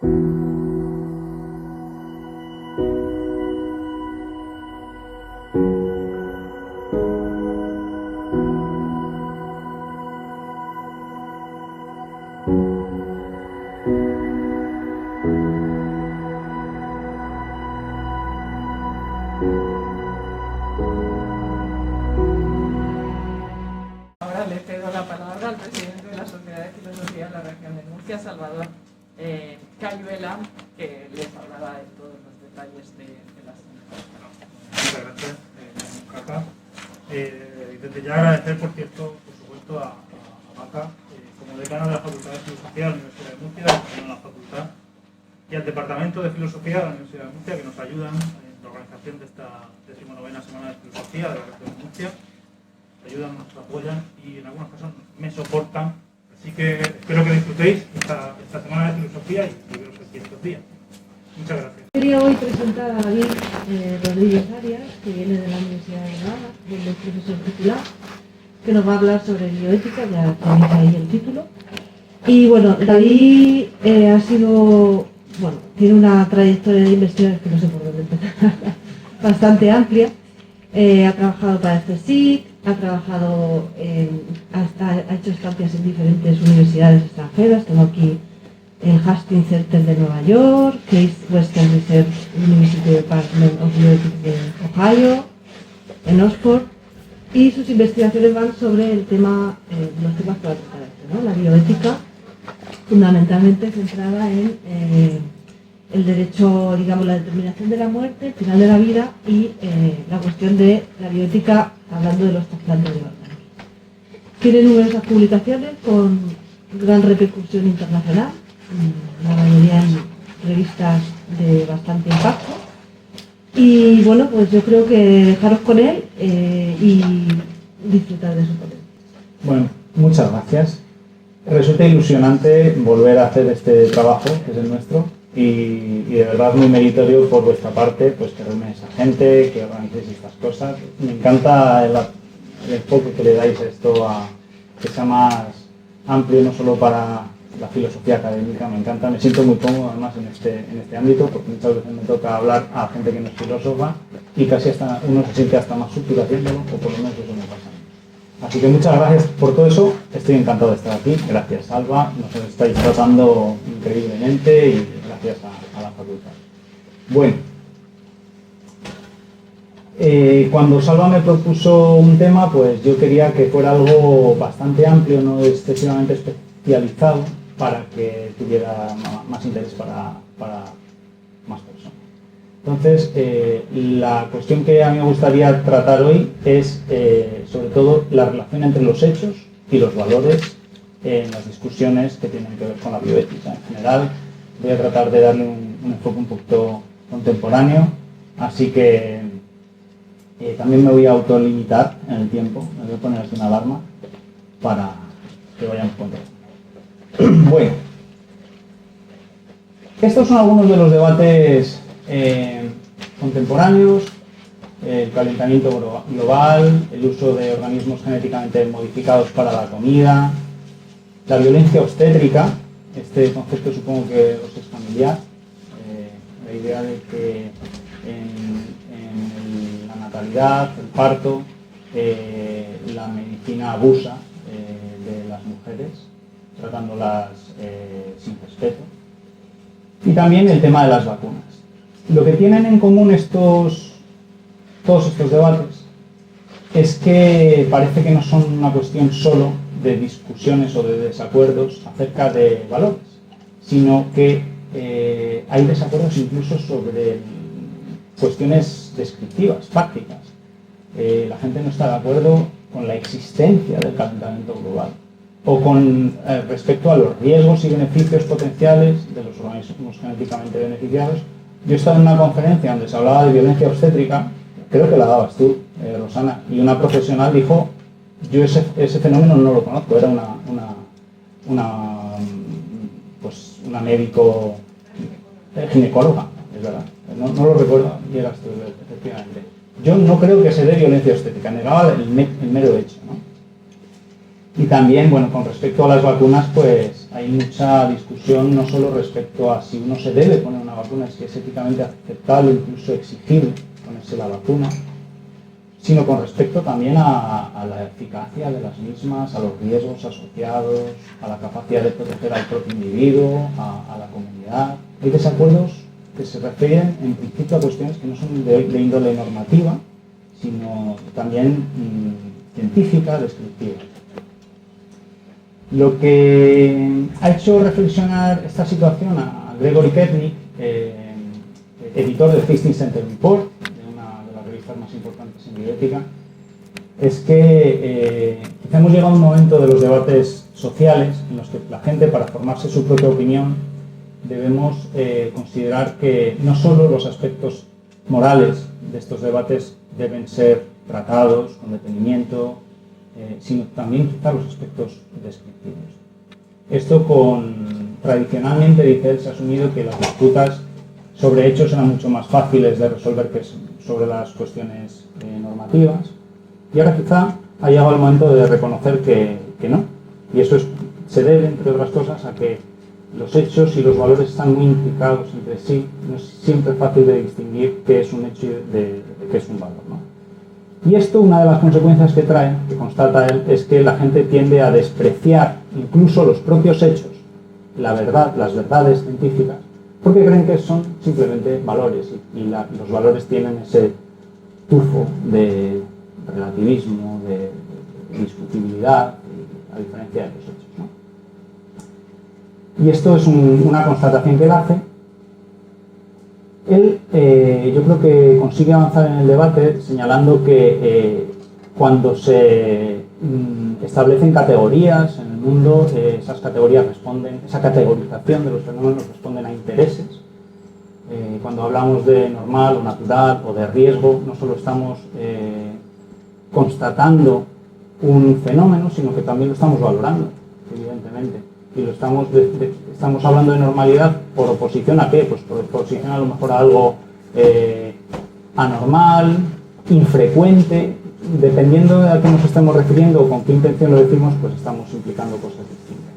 Ahora le cedo la palabra al presidente de la Sociedad de Filosofía de la Región de Murcia, Salvador Cayuela, que les hablará de todos los detalles de la asignatura. Muchas gracias, Maca. Desde ya agradecer, por cierto, por supuesto, a Maca, como decano de la Facultad de Filosofía de la Universidad de Murcia, de la Facultad, y al Departamento de Filosofía de la Universidad de Murcia, que nos ayudan en la organización de esta 19ª Semana de Filosofía de la Región de Murcia. Nos ayudan, nos apoyan y en algunos casos me soportan. Así que espero que disfrutéis esta Semana de Filosofía y veros aquí estos días. Muchas gracias. Quería hoy presentar a David Rodríguez Arias, que viene de la Universidad de Granada, donde es profesor titular, que nos va a hablar sobre bioética, ya tenéis ahí el título. Y bueno, David ha sido, bueno, tiene una trayectoria de investigación que no sé por dónde empezar, bastante amplia. Ha trabajado para el CSIC, ha hecho estancias en diferentes universidades extranjeras. Tengo aquí el Hastings Center de Nueva York, Case Western Reserve University Department of Bioethics de Ohio, en Oxford, y sus investigaciones van sobre el tema, los temas que va a tratar este, ¿no? La bioética, fundamentalmente centrada en el derecho, digamos, la determinación de la muerte, el final de la vida y la cuestión de la bioética, hablando de los trasplantes de órganos. Tiene numerosas publicaciones con gran repercusión internacional, la mayoría en revistas de bastante impacto. Y bueno, pues yo creo que dejaros con él y disfrutar de su ponencia. Bueno, muchas gracias. Resulta ilusionante volver a hacer este trabajo, que es el nuestro, y de verdad muy meritorio por vuestra parte, pues que reúnes a gente, que organicéis estas cosas. Me encanta el enfoque que le dais a esto, a que sea más amplio, no solo para la filosofía académica. Me encanta, me siento muy cómodo además en este ámbito, porque muchas veces me toca hablar a gente que no es filósofa y casi hasta uno se siente hasta más útil haciéndolo, o por lo menos eso me pasa. Así que muchas gracias por todo eso, estoy encantado de estar aquí. Gracias, Alba, nos estáis tratando increíblemente y gracias a la facultad. Bueno, cuando Salva me propuso un tema, pues yo quería que fuera algo bastante amplio, no excesivamente especializado, para que tuviera más interés para más personas. Entonces, la cuestión que a mí me gustaría tratar hoy es, sobre todo, la relación entre los hechos y los valores en las discusiones que tienen que ver con la bioética. En general, voy a tratar de darle un enfoque un poquito contemporáneo, así que también me voy a autolimitar en el tiempo. Me voy a poner aquí una alarma para que vayamos controlando. Bueno, estos son algunos de los debates contemporáneos: el calentamiento global, el uso de organismos genéticamente modificados para la comida, la violencia obstétrica. Este concepto supongo que os es familiar, la idea de que en la natalidad, el parto, la medicina abusa de las mujeres, tratándolas sin respeto. Y también el tema de las vacunas. Lo que tienen en común todos estos debates es que parece que no son una cuestión solo de discusiones o de desacuerdos acerca de valores, sino que hay desacuerdos incluso sobre cuestiones descriptivas, prácticas. La gente no está de acuerdo con la existencia del calentamiento global o con respecto a los riesgos y beneficios potenciales de los organismos genéticamente beneficiados. Yo he estado en una conferencia donde se hablaba de violencia obstétrica, creo que la dabas tú, Rosana, y una profesional dijo: yo ese fenómeno no lo conozco, era una médico ginecóloga, es verdad, no lo recuerdo, y eras tú, efectivamente. Yo no creo que se dé violencia obstétrica, negaba el mero hecho, ¿no? Y también, bueno, con respecto a las vacunas, pues hay mucha discusión no solo respecto a si uno se debe poner una vacuna, si es éticamente aceptable, incluso exigible ponerse la vacuna, sino con respecto también a la eficacia de las mismas, a los riesgos asociados, a la capacidad de proteger al propio individuo, a la comunidad. Hay desacuerdos que se refieren en principio a cuestiones que no son de índole normativa, sino también científica, descriptiva. Lo que ha hecho reflexionar esta situación a Gregory Kernick, editor del Hastings Center Report, de una de las revistas más importantes en bioética, es que quizá hemos llegado a un momento de los debates sociales en los que la gente, para formarse su propia opinión, debemos considerar que no solo los aspectos morales de estos debates deben ser tratados con detenimiento, sino también quizá los aspectos descriptivos. Esto tradicionalmente, dice él, se ha asumido que las disputas sobre hechos eran mucho más fáciles de resolver que sobre las cuestiones normativas, y ahora quizá ha llegado el momento de reconocer que no, y eso se debe, entre otras cosas, a que los hechos y los valores están muy implicados entre sí. No es siempre fácil de distinguir qué es un hecho de qué es un valor, ¿no? Y esto, una de las consecuencias que trae, que constata él, es que la gente tiende a despreciar incluso los propios hechos, la verdad, las verdades científicas, porque creen que son simplemente valores, y los valores tienen ese tufo de relativismo, de discutibilidad, a diferencia de los hechos, ¿no? Y esto es una constatación que él hace. Él, yo creo que consigue avanzar en el debate señalando que cuando se establecen categorías en el mundo, esas categorías esa categorización de los fenómenos responden a intereses. Cuando hablamos de normal o natural o de riesgo, no solo estamos constatando un fenómeno, sino que también lo estamos valorando, evidentemente. Y lo estamos hablando de normalidad por oposición a qué, pues por oposición a lo mejor a algo anormal, infrecuente, dependiendo de a qué nos estemos refiriendo o con qué intención lo decimos, pues estamos implicando cosas distintas.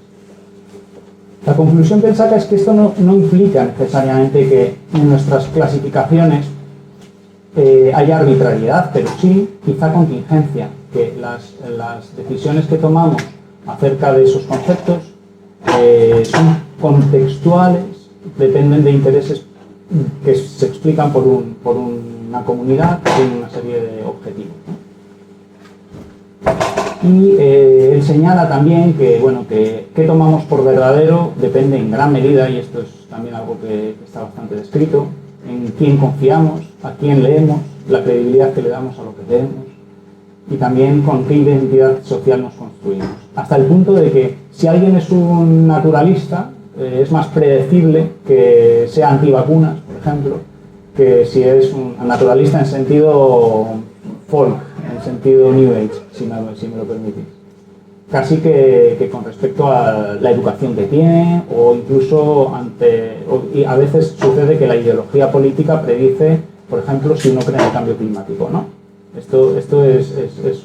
La conclusión que él saca es que esto no implica necesariamente que en nuestras clasificaciones haya arbitrariedad, pero sí quizá contingencia, que las decisiones que tomamos acerca de esos conceptos son contextuales, dependen de intereses que se explican por una comunidad que tiene una serie de objetivos, ¿no? Y él señala también que, bueno, que qué tomamos por verdadero depende en gran medida, y esto es también algo que está bastante descrito, en quién confiamos, a quién leemos, la credibilidad que le damos a lo que leemos, y también con qué identidad social nos construimos. Hasta el punto de que si alguien es un naturalista, es más predecible que sea antivacunas, por ejemplo, que si es un naturalista en sentido folk, en sentido New Age, si me lo permitís. Casi que con respecto a la educación que tiene, o incluso y a veces sucede que la ideología política predice, por ejemplo, si uno cree en el cambio climático, ¿no? Esto es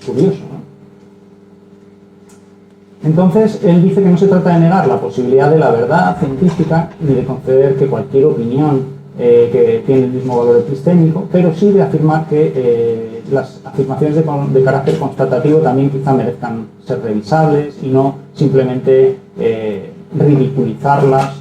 curioso, ¿no? Entonces, él dice que no se trata de negar la posibilidad de la verdad científica ni de conceder que cualquier opinión que tiene el mismo valor epistémico, pero sí de afirmar que las afirmaciones de carácter constatativo también quizá merezcan ser revisables y no simplemente ridiculizarlas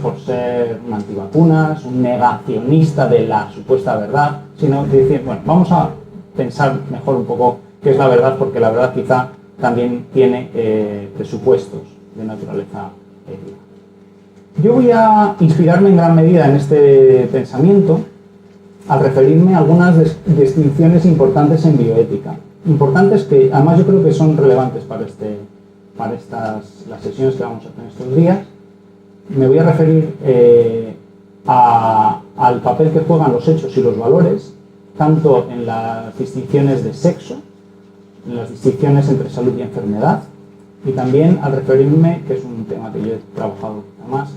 por ser un antivacunas, un negacionista de la supuesta verdad, sino decir, bueno, vamos a pensar mejor un poco qué es la verdad, porque la verdad quizá también tiene presupuestos de naturaleza ética. Yo voy a inspirarme en gran medida en este pensamiento al referirme a algunas distinciones importantes en bioética. Importantes que además yo creo que son relevantes para las sesiones que vamos a hacer estos días. Me voy a referir al papel que juegan los hechos y los valores, tanto en las distinciones de sexo, en las distinciones entre salud y enfermedad, y también al referirme, que es un tema que yo he trabajado más,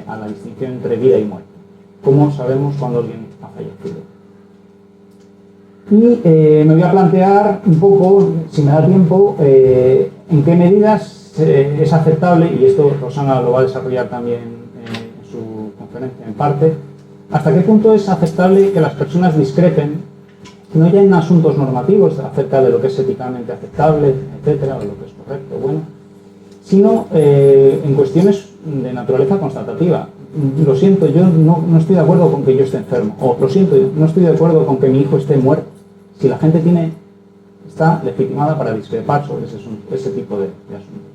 a la distinción entre vida y muerte. ¿Cómo sabemos cuando alguien ha fallecido? Y me voy a plantear un poco, si me da tiempo, en qué medidas es aceptable, y esto Rosana lo va a desarrollar también en su conferencia en parte, hasta qué punto es aceptable que las personas discrepen, no ya en asuntos normativos acerca de lo que es éticamente aceptable, etcétera, o lo que es correcto, bueno, sino en cuestiones de naturaleza constatativa. Lo siento, yo no estoy de acuerdo con que yo esté enfermo, o lo siento, no estoy de acuerdo con que mi hijo esté muerto. Si la gente está legitimada para discrepar sobre ese tipo de asuntos.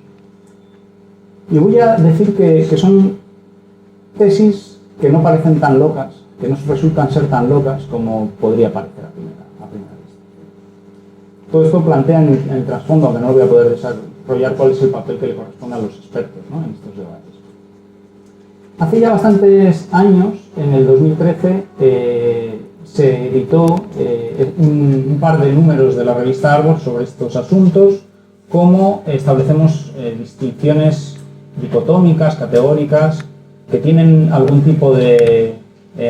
Y voy a decir que son tesis que no parecen tan locas, que no resultan ser tan locas como podría parecer a primera vista. Todo esto plantea en el trasfondo, aunque no lo voy a poder desarrollar, cuál es el papel que le corresponde a los expertos, ¿no?, en estos debates. Hace ya bastantes años, en el 2013, se editó un par de números de la revista Arbor sobre estos asuntos, cómo establecemos distinciones dicotómicas, categóricas, que tienen algún tipo de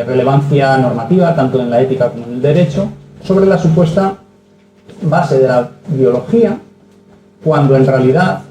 relevancia normativa, tanto en la ética como en el derecho, sobre la supuesta base de la biología, cuando en realidad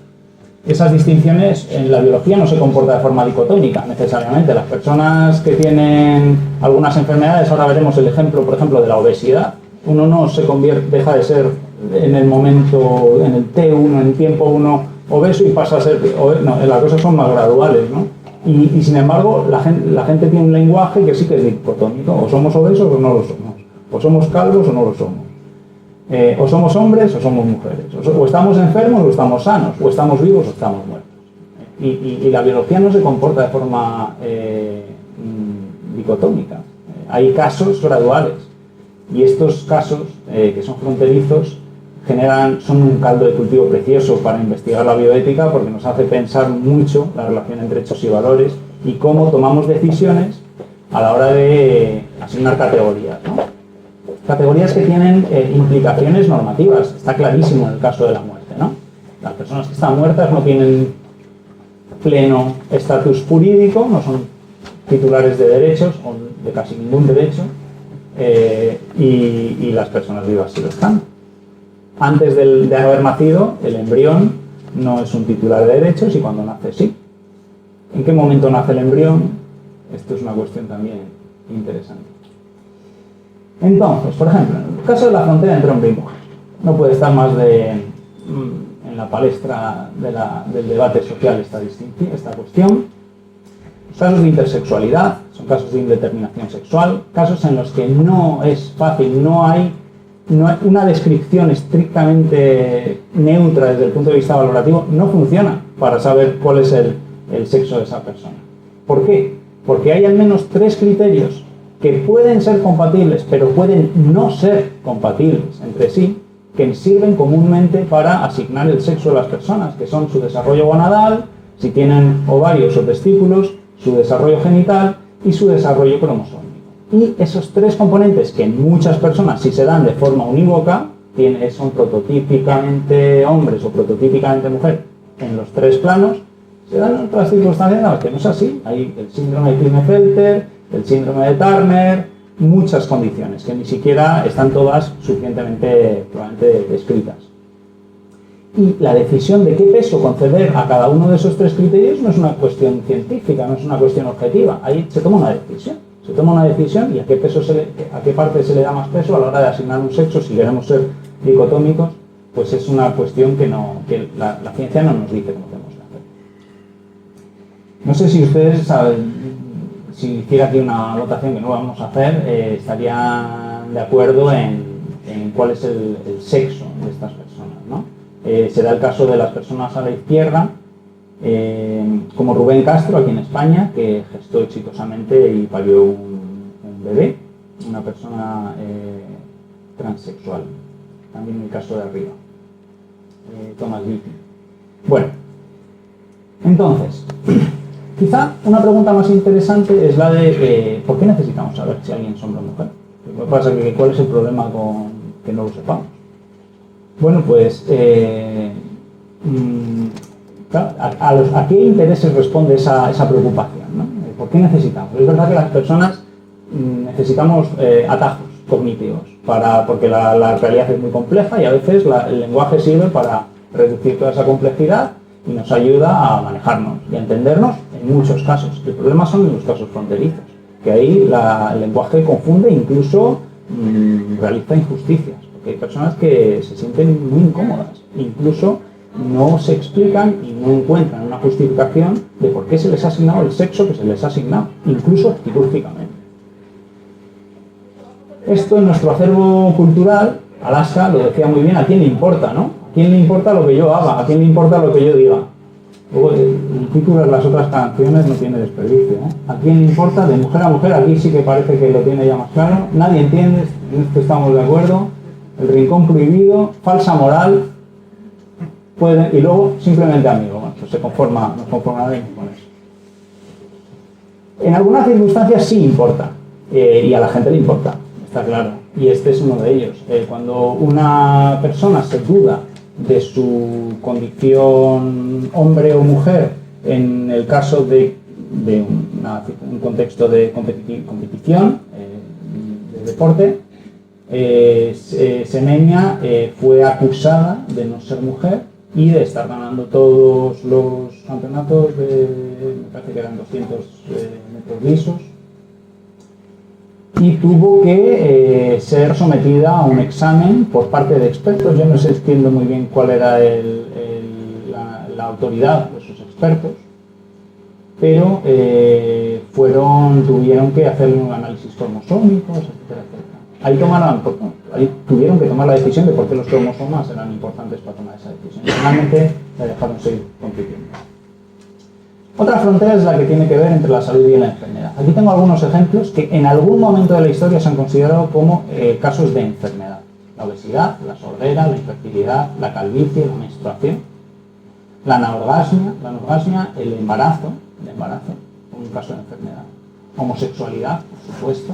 esas distinciones en la biología no se comportan de forma dicotómica necesariamente. Las personas que tienen algunas enfermedades, ahora veremos el ejemplo, por ejemplo, de la obesidad, uno no se deja de ser en el momento, en el T1, en tiempo 1, obeso y pasa a ser, no, las cosas son más graduales, ¿no? Y sin embargo, la gente tiene un lenguaje que sí que es dicotómico, o somos obesos o no lo somos, o somos calvos o no lo somos. O somos hombres o somos mujeres, o estamos enfermos o estamos sanos, o estamos vivos o estamos muertos. Y la biología no se comporta de forma dicotómica. Hay casos graduales, y estos casos, que son fronterizos, son un caldo de cultivo precioso para investigar la bioética, porque nos hace pensar mucho la relación entre hechos y valores y cómo tomamos decisiones a la hora de asignar categorías, ¿no? Categorías que tienen implicaciones normativas. Está clarísimo en el caso de la muerte, ¿no? Las personas que están muertas no tienen pleno estatus jurídico, no son titulares de derechos o de casi ningún derecho, y las personas vivas sí lo están. Antes de haber nacido, el embrión no es un titular de derechos, y cuando nace sí. ¿En qué momento nace el embrión? Esto es una cuestión también interesante. Entonces, por ejemplo, en el caso de la frontera entre hombre y mujer, no puede estar más en la palestra del debate social esta cuestión. Los casos de intersexualidad son casos de indeterminación sexual, casos en los que no es fácil, no hay una descripción estrictamente neutra desde el punto de vista valorativo, no funciona para saber cuál es el sexo de esa persona. ¿Por qué? Porque hay al menos 3 criterios que pueden ser compatibles, pero pueden no ser compatibles entre sí, que sirven comúnmente para asignar el sexo de las personas, que son su desarrollo gonadal, si tienen ovarios o testículos, su desarrollo genital y su desarrollo cromosómico. Y esos 3 componentes, que en muchas personas, si se dan de forma unívoca, son prototípicamente hombres o prototípicamente mujer en los 3 planos, se dan en otras circunstancias en las que no es así. Hay el síndrome de Klinefelter, el síndrome de Turner, muchas condiciones que ni siquiera están todas suficientemente probablemente descritas. Y la decisión de qué peso conceder a cada uno de esos 3 criterios no es una cuestión científica, no es una cuestión objetiva. Ahí se toma una decisión. Se toma una decisión y a qué parte se le da más peso a la hora de asignar un sexo. Si queremos ser dicotómicos, pues es una cuestión que la ciencia no nos dice cómo tenemos que hacer. No sé si ustedes saben, si hiciera aquí una votación, que no vamos a hacer, estarían de acuerdo en cuál es el sexo de estas personas, ¿no? Se da el caso de las personas a la izquierda, como Rubén Castro, aquí en España, que gestó exitosamente y parió un bebé, una persona transexual. También el caso de arriba, Thomas Gilpin. Bueno, entonces, quizá una pregunta más interesante es la de ¿por qué necesitamos saber si alguien es hombre o mujer? Lo que pasa es que ¿cuál es el problema con que no lo sepamos? Bueno, pues claro, ¿a qué intereses responde esa preocupación, ¿no? ¿Por qué necesitamos? Es verdad que las personas necesitamos atajos cognitivos, porque la realidad es muy compleja y a veces el lenguaje sirve para reducir toda esa complejidad y nos ayuda a manejarnos y a entendernos en muchos casos. El problema son en los casos fronterizos, que ahí el lenguaje confunde e incluso realiza injusticias, porque hay personas que se sienten muy incómodas, incluso no se explican y no encuentran una justificación de por qué se les ha asignado el sexo que se les ha asignado, incluso quirúrgicamente. Esto en nuestro acervo cultural, Alaska lo decía muy bien, ¿a quién le importa, no? ¿A quién le importa lo que yo haga? ¿A quién le importa lo que yo diga? Luego el título de las otras canciones no tiene desperdicio, ¿eh? ¿A quién le importa? De mujer a mujer, aquí sí que parece que lo tiene ya más claro. Nadie entiende, en esto estamos de acuerdo. El rincón prohibido, falsa moral, y luego simplemente amigo. Bueno, pues nos conformaremos con eso. En algunas circunstancias sí importa, y a la gente le importa, está claro. Y este es uno de ellos. Cuando una persona se duda de su condición hombre o mujer, en el caso de un contexto de competición, de deporte, Semenya fue acusada de no ser mujer y de estar ganando todos los campeonatos me parece que eran 200 metros lisos, y tuvo que ser sometida a un examen por parte de expertos. Yo no sé, entiendo muy bien cuál era la autoridad de esos expertos, pero tuvieron que hacer un análisis cromosómicos, etcétera, etcétera. Ahí tuvieron que tomar la decisión de por qué los cromosomas eran importantes para tomar esa decisión. Finalmente la dejaron seguir compitiendo. Otra frontera es la que tiene que ver entre la salud y la enfermedad. Aquí tengo algunos ejemplos que en algún momento de la historia se han considerado como casos de enfermedad. La obesidad, la sordera, la infertilidad, la calvicie, la menstruación, la anorgasmia, el embarazo, un caso de enfermedad. Homosexualidad, por supuesto,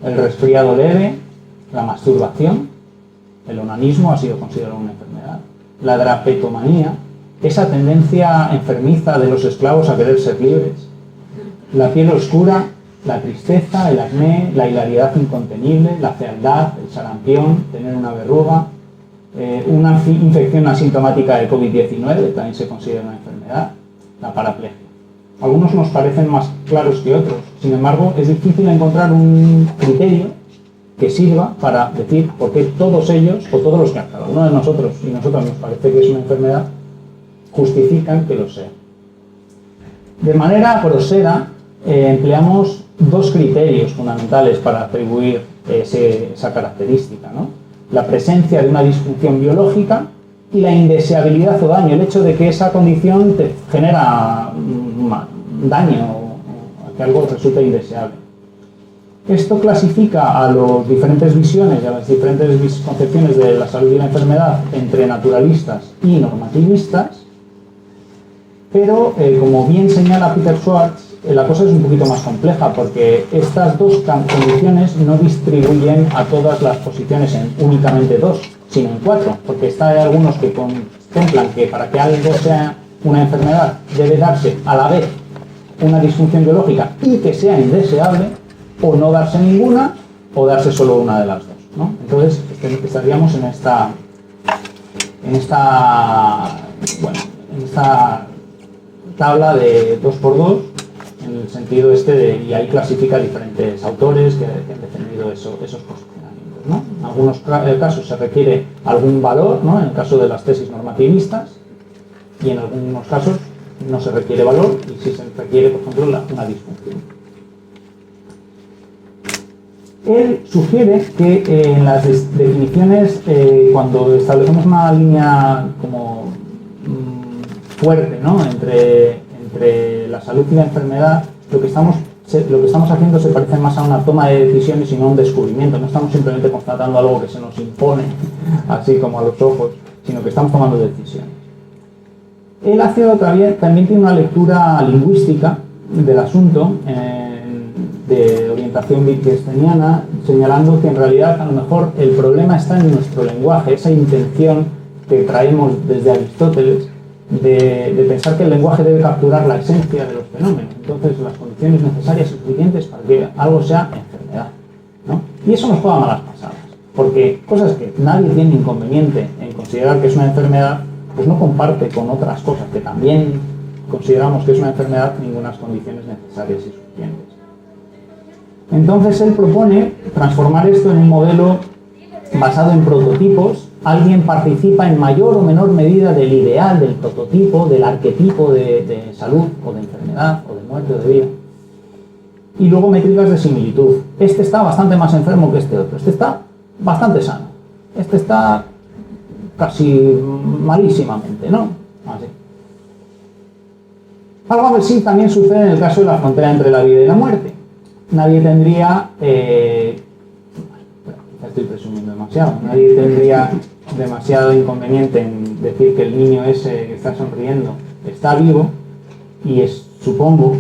el resfriado leve, la masturbación, el onanismo ha sido considerado una enfermedad, la drapetomanía, esa tendencia enfermiza de los esclavos a querer ser libres, la piel oscura, la tristeza, el acné, la hilaridad incontenible, la fealdad, el sarampión, tener una verruga, una infección asintomática de COVID-19 también se considera una enfermedad, la paraplegia. Algunos nos parecen más claros que otros, sin embargo es difícil encontrar un criterio que sirva para decir por qué todos ellos, o todos los que a cada uno de nosotros y nosotras nos parece que es una enfermedad, justifican que lo sea. De manera grosera, empleamos dos criterios fundamentales para atribuir esa característica, ¿no? La presencia de una disfunción biológica y la indeseabilidad o daño, el hecho de que esa condición te genera daño o que algo resulte indeseable. Esto clasifica a las diferentes visiones y a las diferentes concepciones de la salud y la enfermedad entre naturalistas y normativistas, pero como bien señala Peter Schwartz, la cosa es un poquito más compleja porque estas dos condiciones no distribuyen a todas las posiciones en únicamente dos, sino en cuatro, porque hay algunos que contemplan que para que algo sea una enfermedad debe darse a la vez una disfunción biológica y que sea indeseable, o no darse ninguna o darse solo una de las dos, ¿no? Entonces estaríamos en esta tabla de 2x2 en el sentido y ahí clasifica diferentes autores que han defendido esos posicionamientos, ¿no? En algunos casos se requiere algún valor, ¿no? En el caso de las tesis normativistas, y en algunos casos no se requiere valor y sí se requiere, por ejemplo, una disfunción. Él sugiere que en las definiciones, cuando establecemos una línea como fuerte, ¿no? entre la salud y la enfermedad, lo que estamos haciendo se parece más a una toma de decisiones y no a un descubrimiento. No estamos simplemente constatando algo que se nos impone, así como a los ojos, sino que estamos tomando decisiones. Él también tiene una lectura lingüística del asunto, de orientación wittgensteiniana, señalando que en realidad a lo mejor el problema está en nuestro lenguaje, esa intención que traemos desde Aristóteles de pensar que el lenguaje debe capturar la esencia de los fenómenos, entonces las condiciones necesarias y suficientes para que algo sea enfermedad, ¿no? Y eso nos juega malas pasadas, porque cosas que nadie tiene inconveniente en considerar que es una enfermedad, pues no comparte con otras cosas que también consideramos que es una enfermedad ninguna condiciones necesarias y suficientes. Entonces él propone transformar esto en un modelo basado en prototipos. Alguien participa en mayor o menor medida del ideal, del prototipo, del arquetipo de salud o de enfermedad o de muerte o de vida. Y luego métricas de similitud. Este está bastante más enfermo que este otro. Este está bastante sano. Este está casi malísimamente, ¿no? Así. Algo así también sucede en el caso de la frontera entre la vida y la muerte. Nadie tendría, estoy presumiendo demasiado, nadie tendría demasiado inconveniente en decir que el niño ese que está sonriendo está vivo, y supongo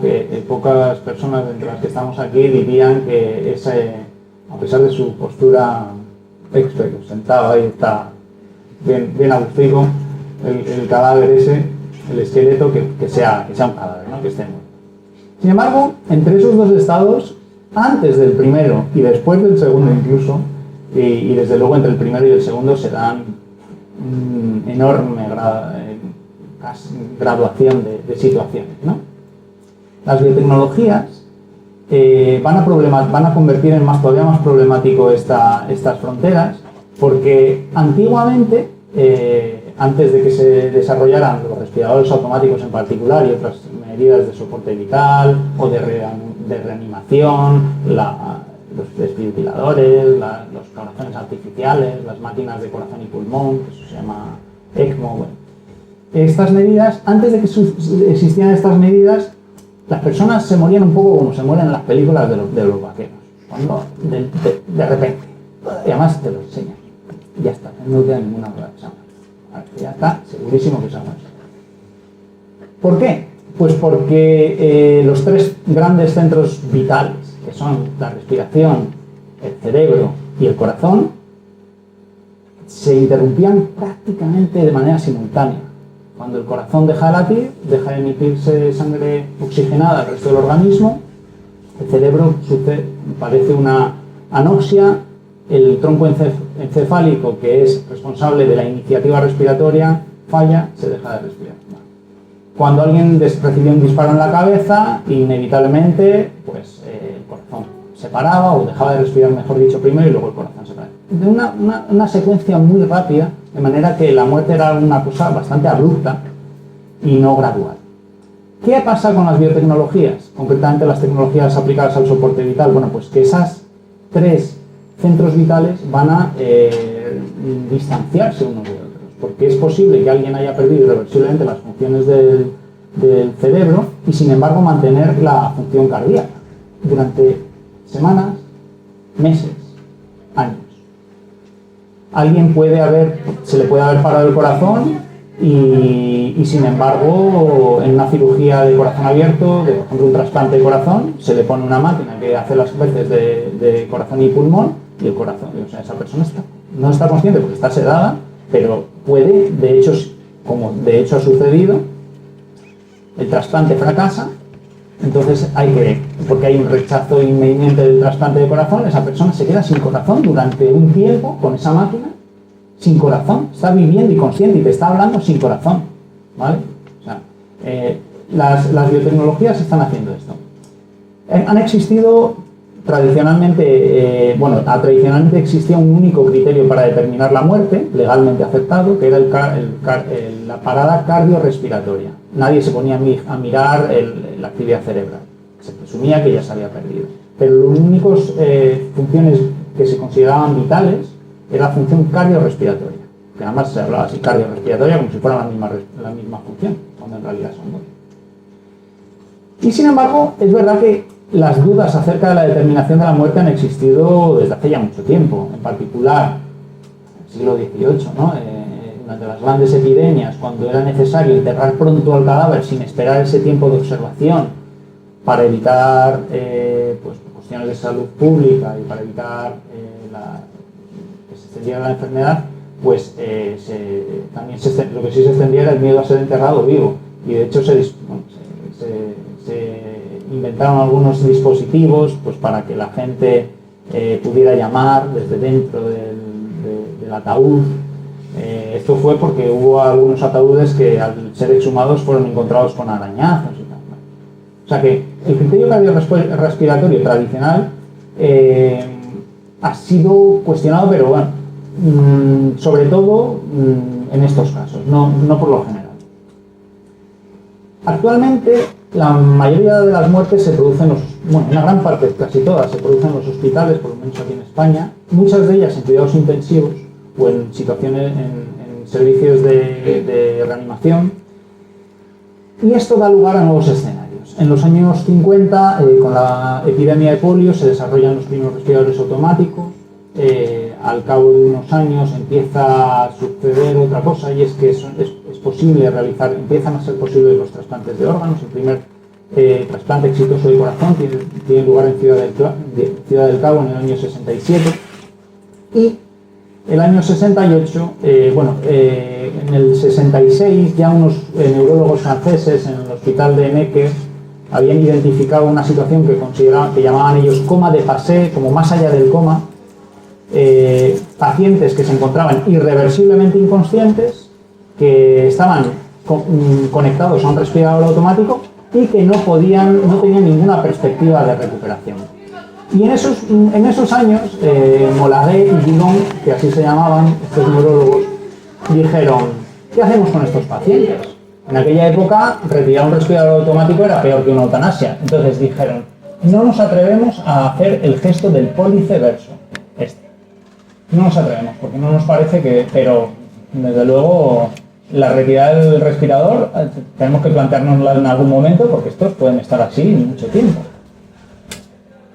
que pocas personas entre las que estamos aquí dirían que ese, a pesar de su postura experto, sentado ahí está bien agustico, el cadáver ese, el esqueleto, que sea un cadáver, ¿no? Que esté muerto. Sin embargo, entre esos dos estados, antes del primero y después del segundo incluso, y desde luego entre el primero y el segundo se dan enorme graduación de situaciones, ¿no? Las biotecnologías van a convertir en todavía más problemático estas fronteras, porque antiguamente, antes de que se desarrollaran los respiradores automáticos en particular y otras medidas de soporte vital o de reanimación, los desfibriladores, los corazones artificiales, las máquinas de corazón y pulmón, que eso se llama ECMO. Bueno, estas medidas, antes de que existieran estas medidas, las personas se morían un poco como se mueren en las películas de los vaqueros, cuando de repente, y además te lo enseñan, ya está, no queda ninguna duda de sangre. Ya está, segurísimo que se ha muerto. ¿Por qué? Pues porque los tres grandes centros vitales, que son la respiración, el cerebro y el corazón, se interrumpían prácticamente de manera simultánea. Cuando el corazón deja de latir, deja de emitirse sangre oxigenada al resto del organismo, el cerebro padece una anoxia, el tronco encefálico, que es responsable de la iniciativa respiratoria, falla, se deja de respirar. Cuando alguien recibió un disparo en la cabeza, inevitablemente pues, el corazón se paraba o dejaba de respirar, mejor dicho, primero, y luego el corazón se paraba. De una secuencia muy rápida, de manera que la muerte era una cosa bastante abrupta y no gradual. ¿Qué pasa con las biotecnologías? Concretamente las tecnologías aplicadas al soporte vital. Bueno, pues que esas tres centros vitales van a distanciarse unos de otros, porque es posible que alguien haya perdido irreversiblemente las funciones del cerebro y sin embargo mantener la función cardíaca durante semanas, meses, años. Alguien se le puede haber parado el corazón y sin embargo en una cirugía de corazón abierto, por ejemplo un trasplante de corazón, se le pone una máquina que hace las veces de corazón y pulmón, y el corazón, o sea, esa persona no está consciente porque está sedada, pero puede, de hecho, como de hecho ha sucedido, el trasplante fracasa, entonces porque hay un rechazo inminente del trasplante de corazón, esa persona se queda sin corazón durante un tiempo con esa máquina, sin corazón, está viviendo y consciente y te está hablando sin corazón, ¿vale? O sea, las biotecnologías están haciendo esto. Han existido tradicionalmente, tradicionalmente existía un único criterio para determinar la muerte, legalmente aceptado, que era la parada cardiorrespiratoria. Nadie se ponía a mirar la actividad cerebral. Se presumía que ya se había perdido. Pero las únicas funciones que se consideraban vitales era la función cardiorrespiratoria, que además se hablaba así, cardiorrespiratoria, como si fuera la misma función, cuando en realidad son dos. Y sin embargo, es verdad que las dudas acerca de la determinación de la muerte han existido desde hace ya mucho tiempo, en particular en el siglo XVIII, ¿no? Durante las grandes epidemias, cuando era necesario enterrar pronto al cadáver sin esperar ese tiempo de observación para evitar cuestiones de salud pública y para evitar que se extendiera la enfermedad, pues lo que sí se extendía era el miedo a ser enterrado vivo, y de hecho se inventaron algunos dispositivos pues, para que la gente pudiera llamar desde dentro del ataúd. esto fue porque hubo algunos ataúdes que al ser exhumados fueron encontrados con arañazos y tal. O sea que el criterio cardiorrespiratorio tradicional ha sido cuestionado, pero bueno, sobre todo en estos casos, no por lo general. Actualmente la mayoría de las muertes se producen, una gran parte, casi todas, se producen en los hospitales, por lo menos aquí en España, muchas de ellas en cuidados intensivos o en situaciones, en servicios de reanimación, y esto da lugar a nuevos escenarios. En los años 50, con la epidemia de polio, se desarrollan los primeros respiradores automáticos. Al cabo de unos años empieza a suceder otra cosa, y es que es posible empiezan a ser posibles los trasplantes de órganos. El primer trasplante exitoso de corazón tiene lugar en Ciudad del Cabo en el año 67, y el año 68, en el 66 ya unos neurólogos franceses en el hospital de Necker habían identificado una situación que llamaban ellos coma de Passé, como más allá del coma, pacientes que se encontraban irreversiblemente inconscientes, que estaban conectados a un respirador automático y que no tenían ninguna perspectiva de recuperación. Y en esos años, Molaguet y Guillon, que así se llamaban estos neurólogos, dijeron: ¿qué hacemos con estos pacientes? En aquella época, retirar un respirador automático era peor que una eutanasia. Entonces dijeron: no nos atrevemos a hacer el gesto del pólice verso. No nos atrevemos, porque no nos parece que... Pero, desde luego, la retirada del respirador tenemos que planteárnosla en algún momento, porque estos pueden estar así mucho tiempo.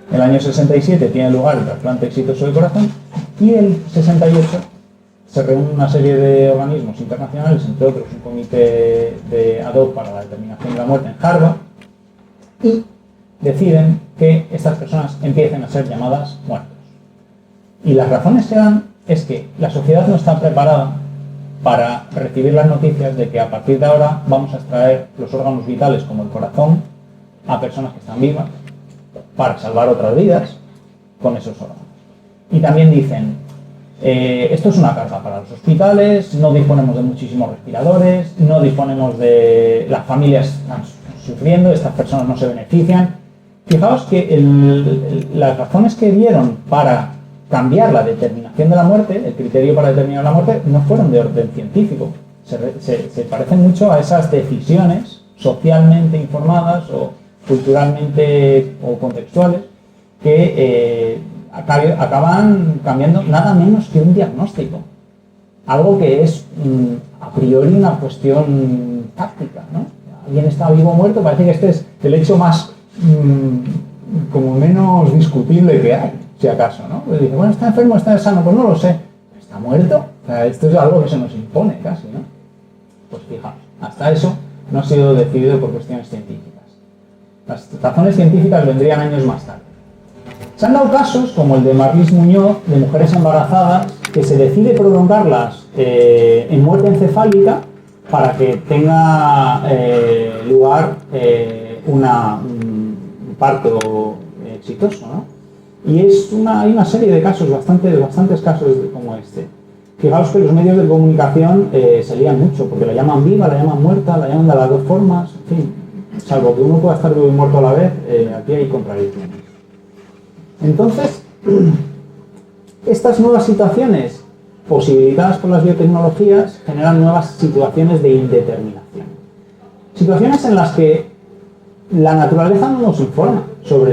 En el año 67 tiene lugar el trasplante exitoso de corazón, y el 68 se reúne una serie de organismos internacionales, entre otros un comité de ad hoc para la determinación de la muerte en Harvard, y deciden que estas personas empiecen a ser llamadas muertos. Y las razones que dan es que la sociedad no está preparada para recibir las noticias de que a partir de ahora vamos a extraer los órganos vitales como el corazón a personas que están vivas para salvar otras vidas con esos órganos. Y también dicen, esto es una carga para los hospitales, no disponemos de muchísimos respiradores, no disponemos de... las familias están sufriendo, estas personas no se benefician. Fijaos que las razones que dieron para cambiar la determinación de la muerte, el criterio para determinar la muerte, no fueron de orden científico. Se parecen mucho a esas decisiones socialmente informadas o culturalmente o contextuales que acaban cambiando nada menos que un diagnóstico. Algo que es a priori una cuestión táctica, ¿no? Alguien está vivo o muerto, parece que este es el hecho más como menos discutible que hay. Si acaso, ¿no? Pues dice, bueno, está enfermo, está sano, pues no lo sé. ¿Está muerto? O sea, esto es algo que se nos impone casi, ¿no? Pues fijaos, hasta eso no ha sido decidido por cuestiones científicas. Las razones científicas vendrían años más tarde. Se han dado casos, como el de Marlis Muñoz, de mujeres embarazadas, que se decide prolongarlas en muerte encefálica para que tenga lugar un parto exitoso, ¿no? Y hay una serie de casos, bastantes casos como este. Fijaos que los medios de comunicación se lían mucho, porque la llaman viva, la llaman muerta, la llaman de las dos formas, en fin, salvo que uno pueda estar vivo y muerto a la vez, aquí hay contradicciones. Entonces, estas nuevas situaciones posibilitadas por las biotecnologías generan nuevas situaciones de indeterminación. Situaciones en las que la naturaleza no nos informa sobre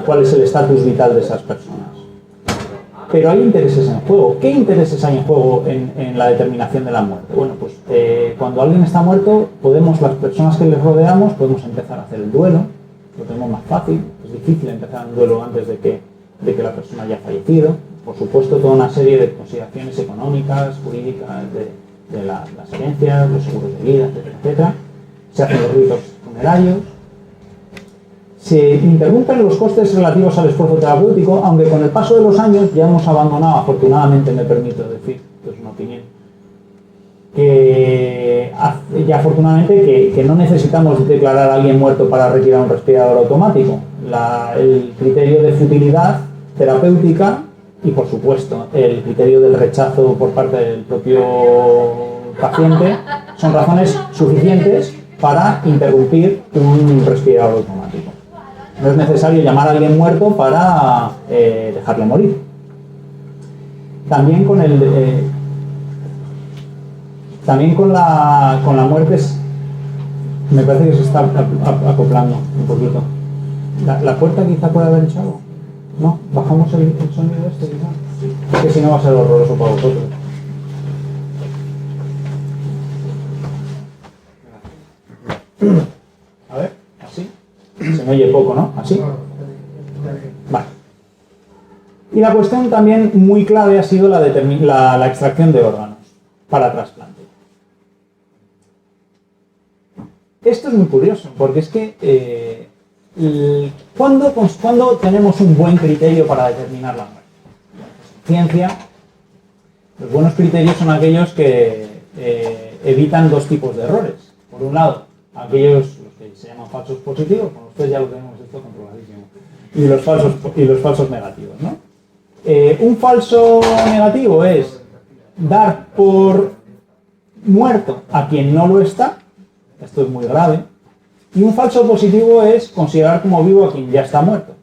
cuál es el estatus vital de esas personas. Pero hay intereses en juego. ¿Qué intereses hay en juego en la determinación de la muerte? Bueno, pues cuando alguien está muerto, las personas que les rodeamos, podemos empezar a hacer el duelo. Lo tenemos más fácil. Es difícil empezar un duelo antes de que la persona haya fallecido. Por supuesto, toda una serie de consideraciones económicas, jurídicas, de las herencias, los seguros de vida, etcétera, etcétera. Se hacen los ritos funerarios. Se interrumpen los costes relativos al esfuerzo terapéutico, aunque con el paso de los años ya hemos abandonado, afortunadamente me permito decir, que es una opinión, que no necesitamos declarar a alguien muerto para retirar un respirador automático. El criterio de futilidad terapéutica y por supuesto el criterio del rechazo por parte del propio paciente son razones suficientes para interrumpir un respirador automático. No es necesario llamar a alguien muerto para dejarle morir. También con la muerte me parece que se está acoplando un poquito. La puerta quizá puede haber hecho algo. ¿No? Bajamos el sonido este quizá. Es que si no va a ser horroroso para vosotros. A ver, así. Se me oye poco, ¿no? Así. Vale. Y la cuestión también muy clave ha sido la extracción de órganos para trasplante. Esto es muy curioso, porque es que ¿cuándo tenemos un buen criterio para determinar la muerte? En ciencia, los buenos criterios son aquellos que evitan dos tipos de errores. Por un lado, aquellos los que se llaman falsos positivos, con ustedes ya lo tenemos esto controladísimo, y los falsos negativos, ¿no? Un falso negativo es dar por muerto a quien no lo está. Esto es muy grave. Y un falso positivo es considerar como vivo a quien ya está muerto.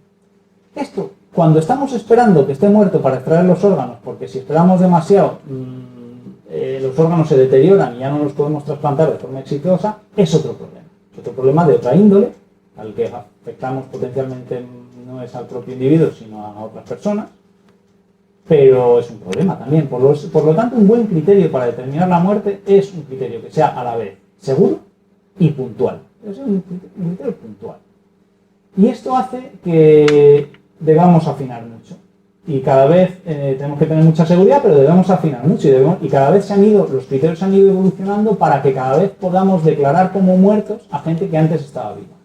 Esto, cuando estamos esperando que esté muerto para extraer los órganos, porque si esperamos demasiado, los órganos se deterioran y ya no los podemos trasplantar de forma exitosa, es otro problema. Es otro problema de otra índole, al que afectamos potencialmente no es al propio individuo, sino a otras personas, pero es un problema también. Por lo tanto, un buen criterio para determinar la muerte es un criterio que sea a la vez seguro y puntual. Es un criterio puntual. Y esto hace que debamos afinar mucho. Y cada vez tenemos que tener mucha seguridad, pero debemos afinar mucho. Y cada vez los criterios se han ido evolucionando para que cada vez podamos declarar como muertos a gente que antes estaba viva.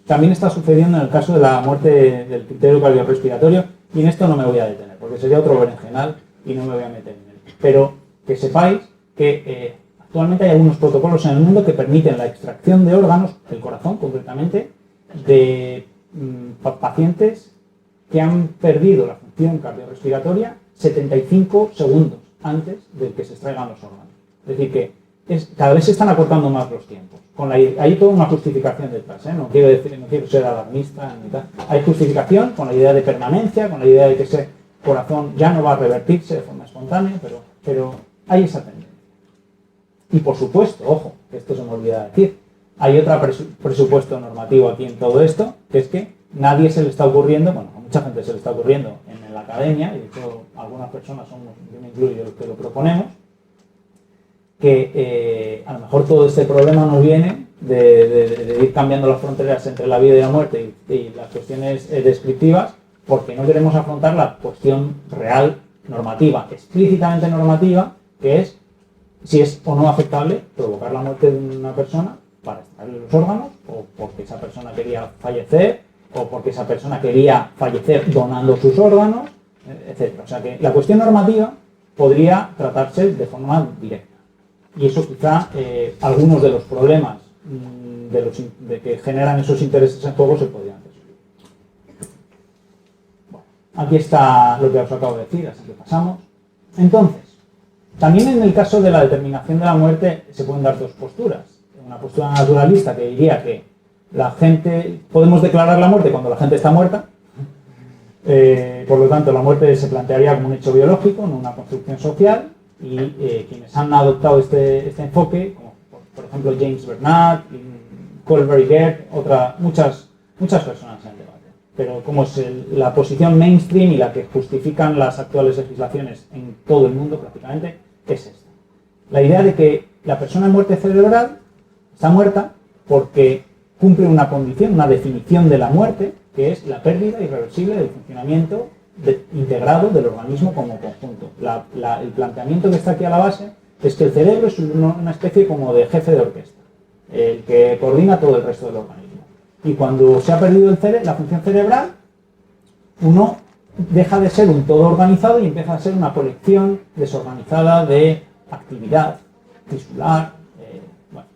También está sucediendo en el caso de la muerte del criterio cardiorrespiratorio, y en esto no me voy a detener, porque sería otro berenjenal y no me voy a meter en él. Pero que sepáis que actualmente hay algunos protocolos en el mundo que permiten la extracción de órganos, del corazón concretamente, de pacientes que han perdido la función cardiorrespiratoria 75 segundos antes de que se extraigan los órganos. Es decir, que cada vez se están acortando más los tiempos. Hay toda una justificación detrás, no quiero ser alarmista ni tal. Hay justificación con la idea de permanencia, con la idea de que ese corazón ya no va a revertirse de forma espontánea, pero hay esa tendencia. Y por supuesto, ojo, que esto se me olvida decir, hay otro presupuesto normativo aquí en todo esto, que es que nadie se le está ocurriendo, bueno, a mucha gente se le está ocurriendo en la academia, y de hecho algunas personas somos, yo me incluyo, los que lo proponemos, que a lo mejor todo este problema nos viene de ir cambiando las fronteras entre la vida y la muerte y las cuestiones descriptivas, porque no queremos afrontar la cuestión real, normativa, explícitamente normativa, que es si es o no aceptable provocar la muerte de una persona para extraerle los órganos, o porque esa persona quería fallecer, o porque esa persona quería fallecer donando sus órganos, etc. O sea que la cuestión normativa podría tratarse de forma directa. Y eso quizá algunos de los problemas de que generan esos intereses en juego se podrían resolver. Bueno, aquí está lo que os acabo de decir, así que pasamos. Entonces, también en el caso de la determinación de la muerte se pueden dar dos posturas. Una postura naturalista que diría que podemos declarar la muerte cuando la gente está muerta, por lo tanto la muerte se plantearía como un hecho biológico, no una construcción social, y quienes han adoptado este enfoque, como por ejemplo James Bernard, Colbert y Gerd, muchas personas en el debate. Pero como es la posición mainstream y la que justifican las actuales legislaciones en todo el mundo prácticamente, es esta. La idea de que la persona en muerte cerebral está muerta porque cumple una condición, una definición de la muerte, que es la pérdida irreversible del funcionamiento integrado del organismo como conjunto. El planteamiento que está aquí a la base es que el cerebro es una especie como de jefe de orquesta, el que coordina todo el resto del organismo. Y cuando se ha perdido la función cerebral, uno deja de ser un todo organizado y empieza a ser una colección desorganizada de actividad tisular. Bueno.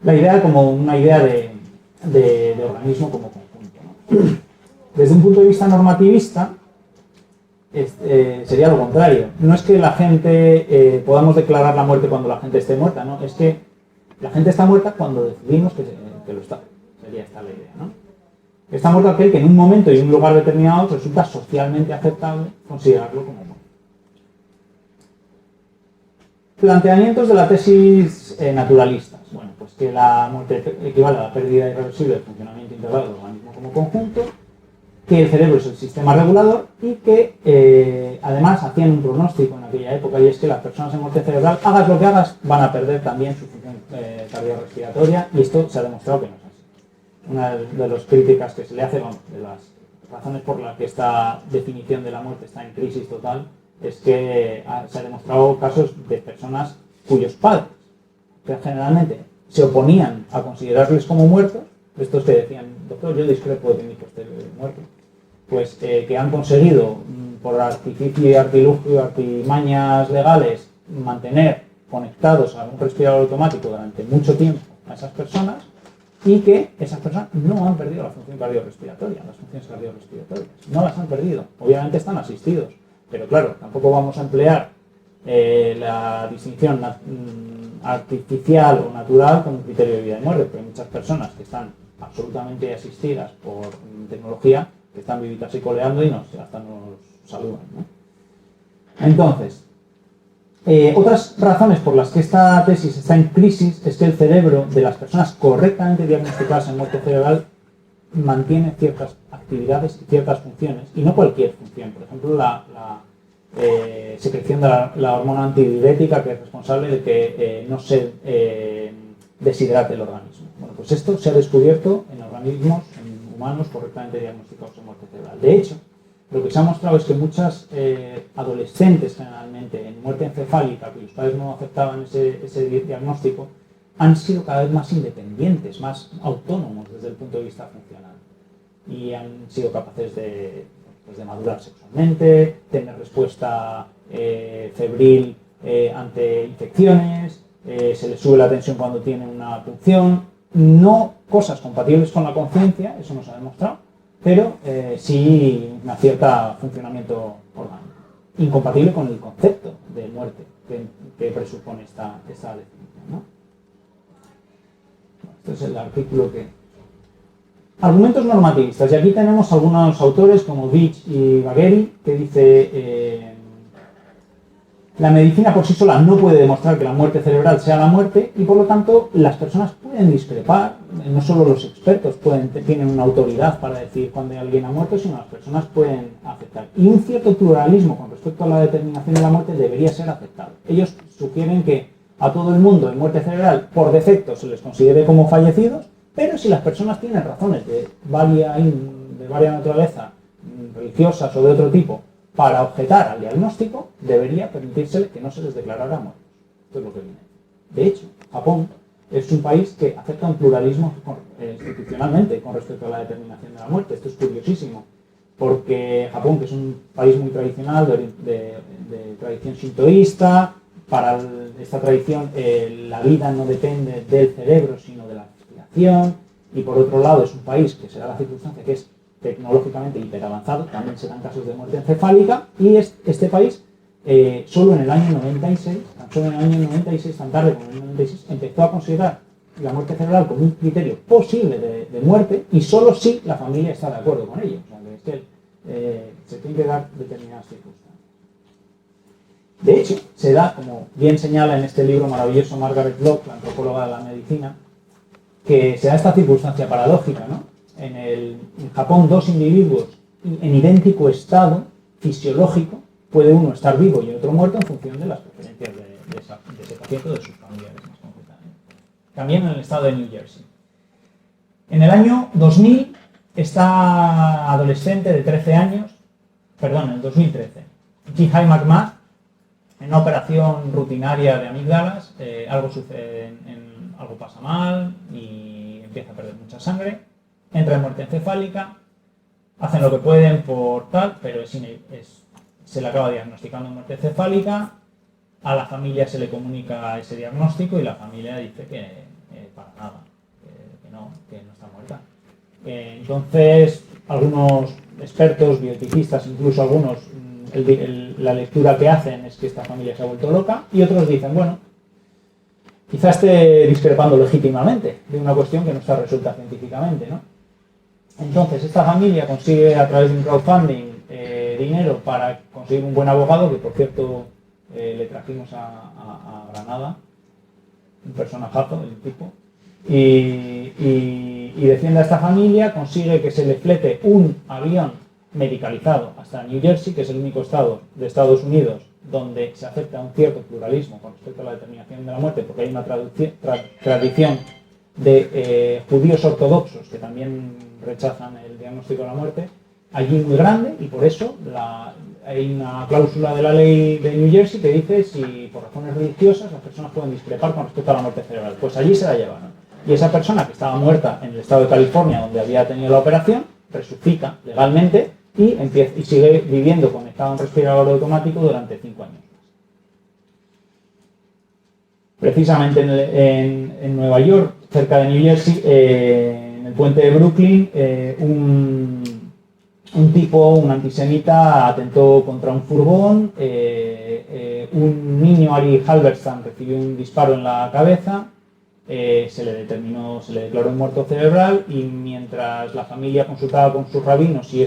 La idea como una idea de organismo como conjunto, ¿no? Desde un punto de vista normativista, sería lo contrario. No es que la gente podamos declarar la muerte cuando la gente esté muerta, no, es que la gente está muerta cuando decidimos que lo está. Sería esta la idea, ¿no? Está muerto aquel que en un momento y un lugar determinado resulta socialmente aceptable considerarlo como muerto. Planteamientos de la tesis naturalistas. Bueno, pues que la muerte equivale a la pérdida irreversible del funcionamiento integral del organismo como conjunto, que el cerebro es el sistema regulador y que además hacían un pronóstico en aquella época, y es que las personas en muerte cerebral, hagas lo que hagas, van a perder también su función cardiorrespiratoria, y esto se ha demostrado que no es así. Una de las críticas que se le hace, de las razones por las que esta definición de la muerte está en crisis total, es que se ha demostrado casos de personas cuyos padres, que generalmente se oponían a considerarles como muertos, estos que decían, doctor, yo discrepo de que mi hijo esté muerto, pues que han conseguido, por artificio y artilugio, artimañas legales, mantener conectados a un respirador automático durante mucho tiempo a esas personas, y que esas personas no han perdido la función cardiorrespiratoria, las funciones cardiorrespiratorias, no las han perdido, obviamente están asistidos, pero claro, tampoco vamos a emplear la distinción artificial o natural como un criterio de vida y muerte, porque hay muchas personas que están absolutamente asistidas por tecnología, que están vivitas y coleando y hasta nos saludan, ¿no? Entonces, otras razones por las que esta tesis está en crisis es que el cerebro de las personas correctamente diagnosticadas en muerte cerebral mantiene ciertas actividades y ciertas funciones, y no cualquier función. Por ejemplo, la secreción de la hormona antidiurética, que es responsable de que no se deshidrate el organismo. Bueno, pues esto se ha descubierto en organismos, en humanos correctamente diagnosticados en muerte cerebral. De hecho, lo que se ha mostrado es que muchas adolescentes, generalmente, en muerte encefálica, cuyos padres no aceptaban ese diagnóstico, han sido cada vez más independientes, más autónomos desde el punto de vista funcional. Y han sido capaces de madurar sexualmente, tener respuesta febril ante infecciones, se les sube la tensión cuando tienen una punción, no cosas compatibles con la conciencia, eso no se ha demostrado, pero sí una cierta funcionamiento orgánico, incompatible con el concepto de muerte que presupone esta definición, ¿no? Este es el artículo que... Argumentos normativistas, y aquí tenemos algunos autores como Beach y Bagheri, que dice la medicina por sí sola no puede demostrar que la muerte cerebral sea la muerte, y por lo tanto las personas pueden discrepar, no solo los expertos tienen una autoridad para decir cuando alguien ha muerto, sino las personas pueden aceptar. Y un cierto pluralismo con respecto a la determinación de la muerte debería ser aceptado. Ellos sugieren que a todo el mundo en muerte cerebral por defecto se les considere como fallecidos, pero si las personas tienen razones de varia naturaleza, religiosas o de otro tipo, para objetar al diagnóstico, debería permitírsele que no se les declarara muertos. Esto es lo que viene. De hecho, Japón es un país que acepta un pluralismo institucionalmente con respecto a la determinación de la muerte. Esto es curiosísimo, porque Japón, que es un país muy tradicional, de tradición shintoísta, para esta tradición la vida no depende del cerebro, sino de la respiración, y por otro lado es un país que se da la circunstancia que es tecnológicamente hiperavanzado, también se dan casos de muerte encefálica, y este país solo en el año 96, tan tarde como en el 96, empezó a considerar la muerte cerebral como un criterio posible de muerte, y solo si la familia está de acuerdo con ello. O sea, que es que se tienen que dar determinadas circunstancias. De hecho, se da, como bien señala en este libro maravilloso Margaret Bloch, la antropóloga de la medicina, que se da esta circunstancia paradójica, ¿no? En Japón, dos individuos en idéntico estado fisiológico, puede uno estar vivo y el otro muerto en función de las preferencias de ese paciente o de sus familiares, más concretamente. También en el estado de New Jersey. En el año 2000, esta adolescente de 13 años, en el 2013, Ji-Hai McMahon, en una operación rutinaria de amígdalas, algo sucede, algo pasa mal y empieza a perder mucha sangre, entra en muerte encefálica, hacen lo que pueden por tal, pero se le acaba diagnosticando muerte encefálica, a la familia se le comunica ese diagnóstico y la familia dice que para nada, que no está muerta. Entonces, algunos expertos, bioeticistas, incluso algunos la lectura que hacen es que esta familia se ha vuelto loca, y otros dicen, bueno, quizá esté discrepando legítimamente de una cuestión que no está resuelta científicamente, ¿no? Entonces, esta familia consigue a través de un crowdfunding dinero para conseguir un buen abogado, que por cierto le trajimos a Granada, un personajazo, el tipo, y defiende a esta familia, consigue que se le flete un avión medicalizado hasta New Jersey, que es el único estado de Estados Unidos donde se acepta un cierto pluralismo con respecto a la determinación de la muerte, porque hay una tradición de judíos ortodoxos que también rechazan el diagnóstico de la muerte, allí muy grande, y por eso hay una cláusula de la ley de New Jersey que dice si por razones religiosas las personas pueden discrepar con respecto a la muerte cerebral. Pues allí se la llevaron. Y esa persona que estaba muerta en el estado de California, donde había tenido la operación, resucita legalmente y sigue viviendo conectado a un respirador automático durante 5 años. Precisamente en Nueva York, cerca de New Jersey, en el puente de Brooklyn, un antisemita, atentó contra un furgón, un niño, Ari Halberstam, recibió un disparo en la cabeza, se le declaró muerto cerebral, y mientras la familia consultaba con sus rabinos si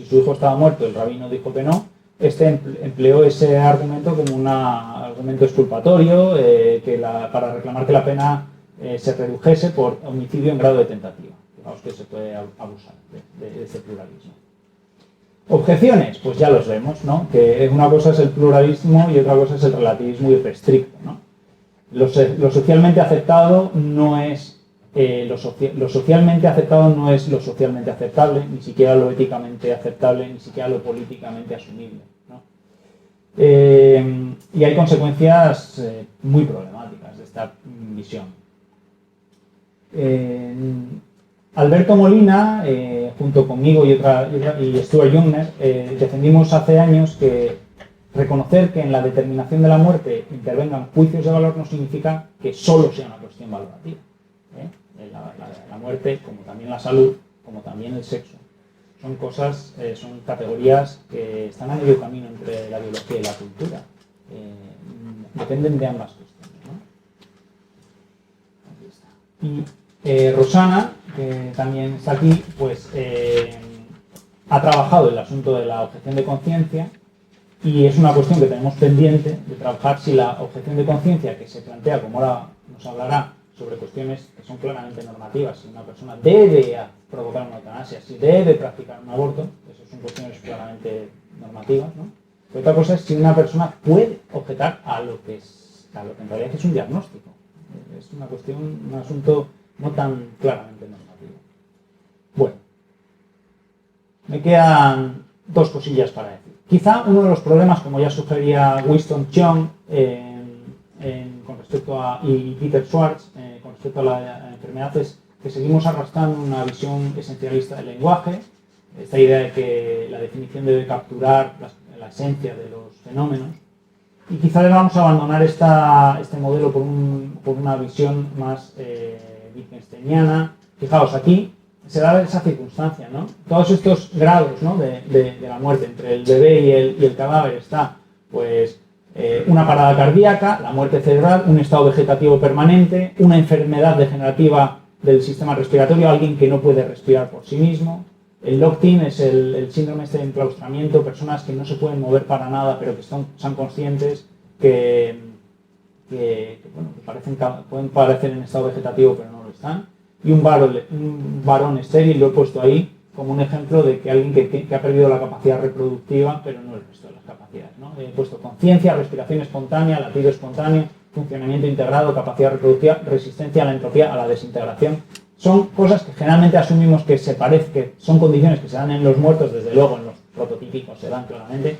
su hijo estaba muerto, el rabino dijo que no, empleó ese argumento como un argumento exculpatorio para reclamar que la pena se redujese por homicidio en grado de tentativa. Digamos que se puede abusar de ese pluralismo. Objeciones, pues ya los vemos, ¿no? Que una cosa es el pluralismo y otra cosa es el relativismo irrestricto, ¿no? Lo socialmente aceptado no es lo socialmente aceptado no es lo socialmente aceptable, ni siquiera lo éticamente aceptable, ni siquiera lo políticamente asumible, ¿no? Y hay consecuencias muy problemáticas de esta visión. Alberto Molina, junto conmigo y Stuart Jungner, defendimos hace años que reconocer que en la determinación de la muerte intervengan juicios de valor no significa que solo sea una cuestión valorativa. La muerte, como también la salud, como también el sexo, son categorías que están a medio camino entre la biología y la cultura. Dependen de ambas cuestiones, ¿no? Aquí está. Y Rosana, que también está aquí, pues ha trabajado el asunto de la objeción de conciencia, y es una cuestión que tenemos pendiente de trabajar si la objeción de conciencia que se plantea, como ahora nos hablará, sobre cuestiones que son claramente normativas, si una persona debe provocar una eutanasia, si debe practicar un aborto, esas son cuestiones claramente normativas, ¿no? Pero otra cosa es si una persona puede objetar a lo que en realidad es un diagnóstico. Es una cuestión, un asunto no tan claramente normativo. Bueno, me quedan 2 cosillas para decir. Quizá uno de los problemas, como ya sugería Winston Chung con respecto y Peter Schwartz, con respecto a la enfermedad, es que seguimos arrastrando una visión esencialista del lenguaje, esta idea de que la definición debe capturar la esencia de los fenómenos, y quizá debamos abandonar este modelo por una visión más wittgensteiniana. Fijaos, aquí se da esa circunstancia, ¿no? Todos estos grados, ¿no?, de la muerte, entre el bebé y el cadáver está, pues, una parada cardíaca, la muerte cerebral, un estado vegetativo permanente, una enfermedad degenerativa del sistema respiratorio, alguien que no puede respirar por sí mismo. El locked-in es el síndrome de enclaustramiento, personas que no se pueden mover para nada, pero que son conscientes, que pueden parecer en estado vegetativo, pero no lo están. Y un varón estéril, lo he puesto ahí como un ejemplo de que alguien que ha perdido la capacidad reproductiva, pero no el resto de las capacidades, ¿no? He puesto conciencia, respiración espontánea, latido espontáneo, funcionamiento integrado, capacidad reproductiva, resistencia a la entropía, a la desintegración. Son cosas que generalmente asumimos que son condiciones que se dan en los muertos, desde luego en los prototípicos se dan claramente,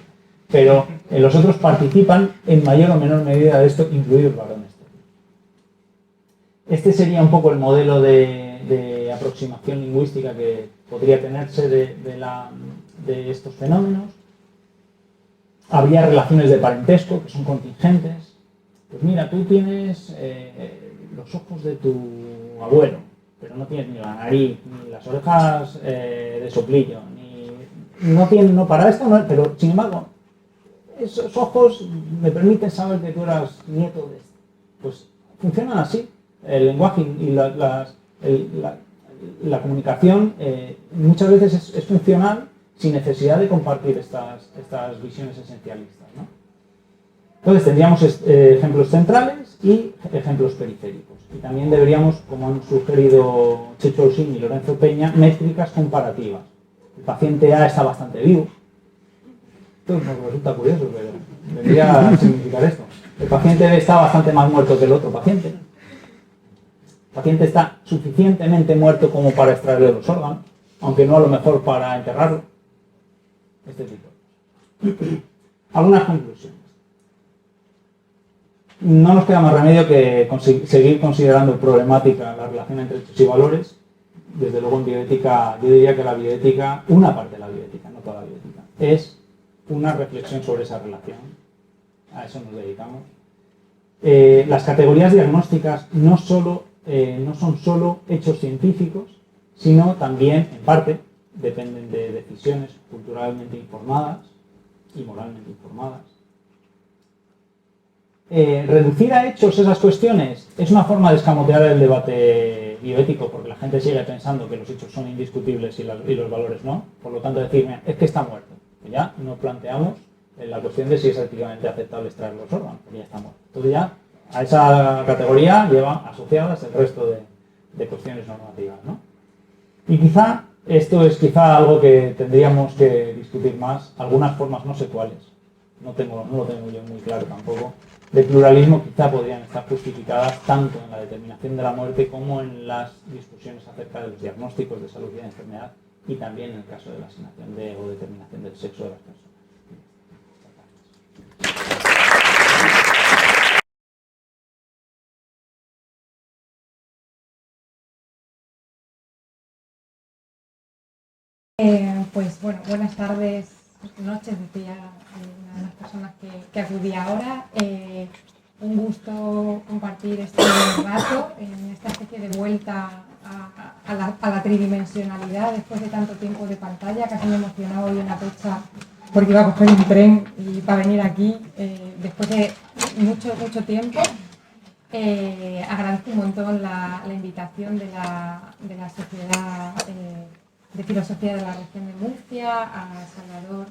pero los otros participan en mayor o menor medida de esto, incluidos varones. Este sería un poco el modelo de aproximación lingüística que podría tenerse de estos fenómenos. Habría relaciones de parentesco que son contingentes. Pues mira, tú tienes los ojos de tu abuelo, pero no tienes ni la nariz, ni las orejas de soplillo, para esto no, pero sin embargo, esos ojos me permiten saber que tú eras nieto de este. Pues funcionan así. El lenguaje y la comunicación muchas veces es funcional sin necesidad de compartir estas visiones esencialistas, ¿no? Entonces tendríamos ejemplos centrales y ejemplos periféricos. Y también deberíamos, como han sugerido Checho Olsin y Lorenzo Peña, métricas comparativas. El paciente A está bastante vivo. Esto nos resulta curioso, pero vendría a significar esto. El paciente B está bastante más muerto que el otro paciente. El paciente está suficientemente muerto como para extraerle los órganos, aunque no a lo mejor para enterrarlo. Este tipo de cosas. Algunas conclusiones. No nos queda más remedio que seguir considerando problemática la relación entre hechos y valores. Desde luego en bioética, yo diría que la bioética, una parte de la bioética, no toda la bioética, es una reflexión sobre esa relación. A eso nos dedicamos. Las categorías diagnósticas no son solo hechos científicos, sino también, en parte, dependen de decisiones culturalmente informadas y moralmente informadas. Reducir a hechos esas cuestiones es una forma de escamotear el debate bioético, porque la gente sigue pensando que los hechos son indiscutibles y los valores no. Por lo tanto, decirme, es que está muerto. Pues ya no planteamos la cuestión de si es éticamente aceptable extraer los órganos, porque ya está muerto. Entonces ya a esa categoría lleva asociadas el resto de cuestiones normativas, ¿no? Y quizá esto es algo que tendríamos que discutir más, algunas formas, no sé cuáles, no lo tengo yo muy claro tampoco, de pluralismo quizá podrían estar justificadas tanto en la determinación de la muerte como en las discusiones acerca de los diagnósticos de salud y de enfermedad y también en el caso de la asignación o determinación del sexo de las personas. Pues bueno, buenas tardes, noches, decía una de las personas que acudía ahora. Un gusto compartir este rato en esta especie de vuelta a la tridimensionalidad después de tanto tiempo de pantalla. Casi me he emocionado hoy en la fecha porque iba a coger un tren y para venir aquí después de mucho tiempo. Agradezco un montón la invitación de la Sociedad de Filosofía de la Región de Murcia, a Salvador,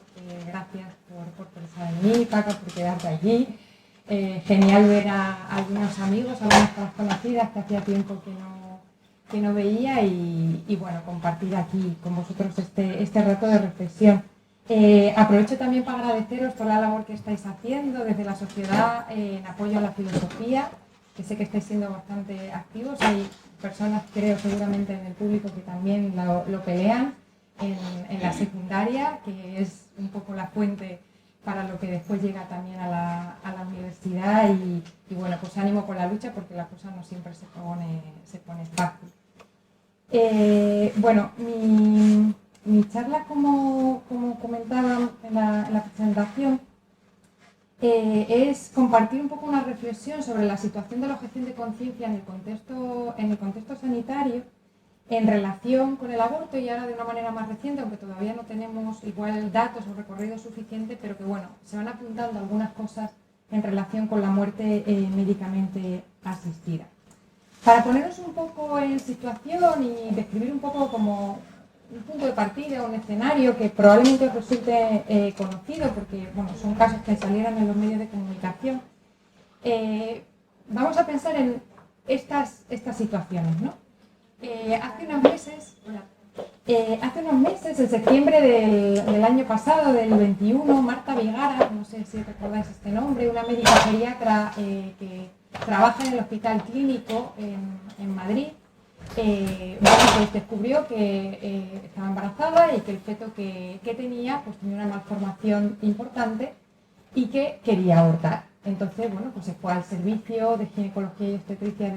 gracias por pensar en mí, Paca, por quedarte allí. Genial ver a algunos amigos, algunas caras conocidas que hacía tiempo que no veía y bueno, compartir aquí con vosotros este rato de reflexión. Aprovecho también para agradeceros por la labor que estáis haciendo desde la sociedad en apoyo a la filosofía, que sé que estáis siendo bastante activos. Hay personas, creo, seguramente en el público que también lo pelean en la secundaria, que es un poco la fuente para lo que después llega también a la universidad y bueno, pues ánimo con la lucha porque la cosa no siempre se pone fácil. Bueno, mi charla, como comentaba en la presentación, es compartir un poco una reflexión sobre la situación de la objeción de conciencia en el contexto sanitario en relación con el aborto y ahora de una manera más reciente, aunque todavía no tenemos igual datos o recorrido suficiente, pero que bueno, se van apuntando algunas cosas en relación con la muerte médicamente asistida. Para ponernos un poco en situación y describir un poco como un punto de partida, un escenario que probablemente os resulte conocido porque bueno, son casos que salieron en los medios de comunicación, vamos a pensar en estas situaciones, ¿no? Hace unos meses, en septiembre del año pasado, del 21, Marta Vigara, no sé si recordáis este nombre, una médica geriatra que trabaja en el Hospital Clínico en Madrid, pues descubrió que estaba embarazada y que el feto que tenía pues tenía una malformación importante y que quería abortar. Entonces, bueno, pues se fue al servicio de ginecología y obstetricia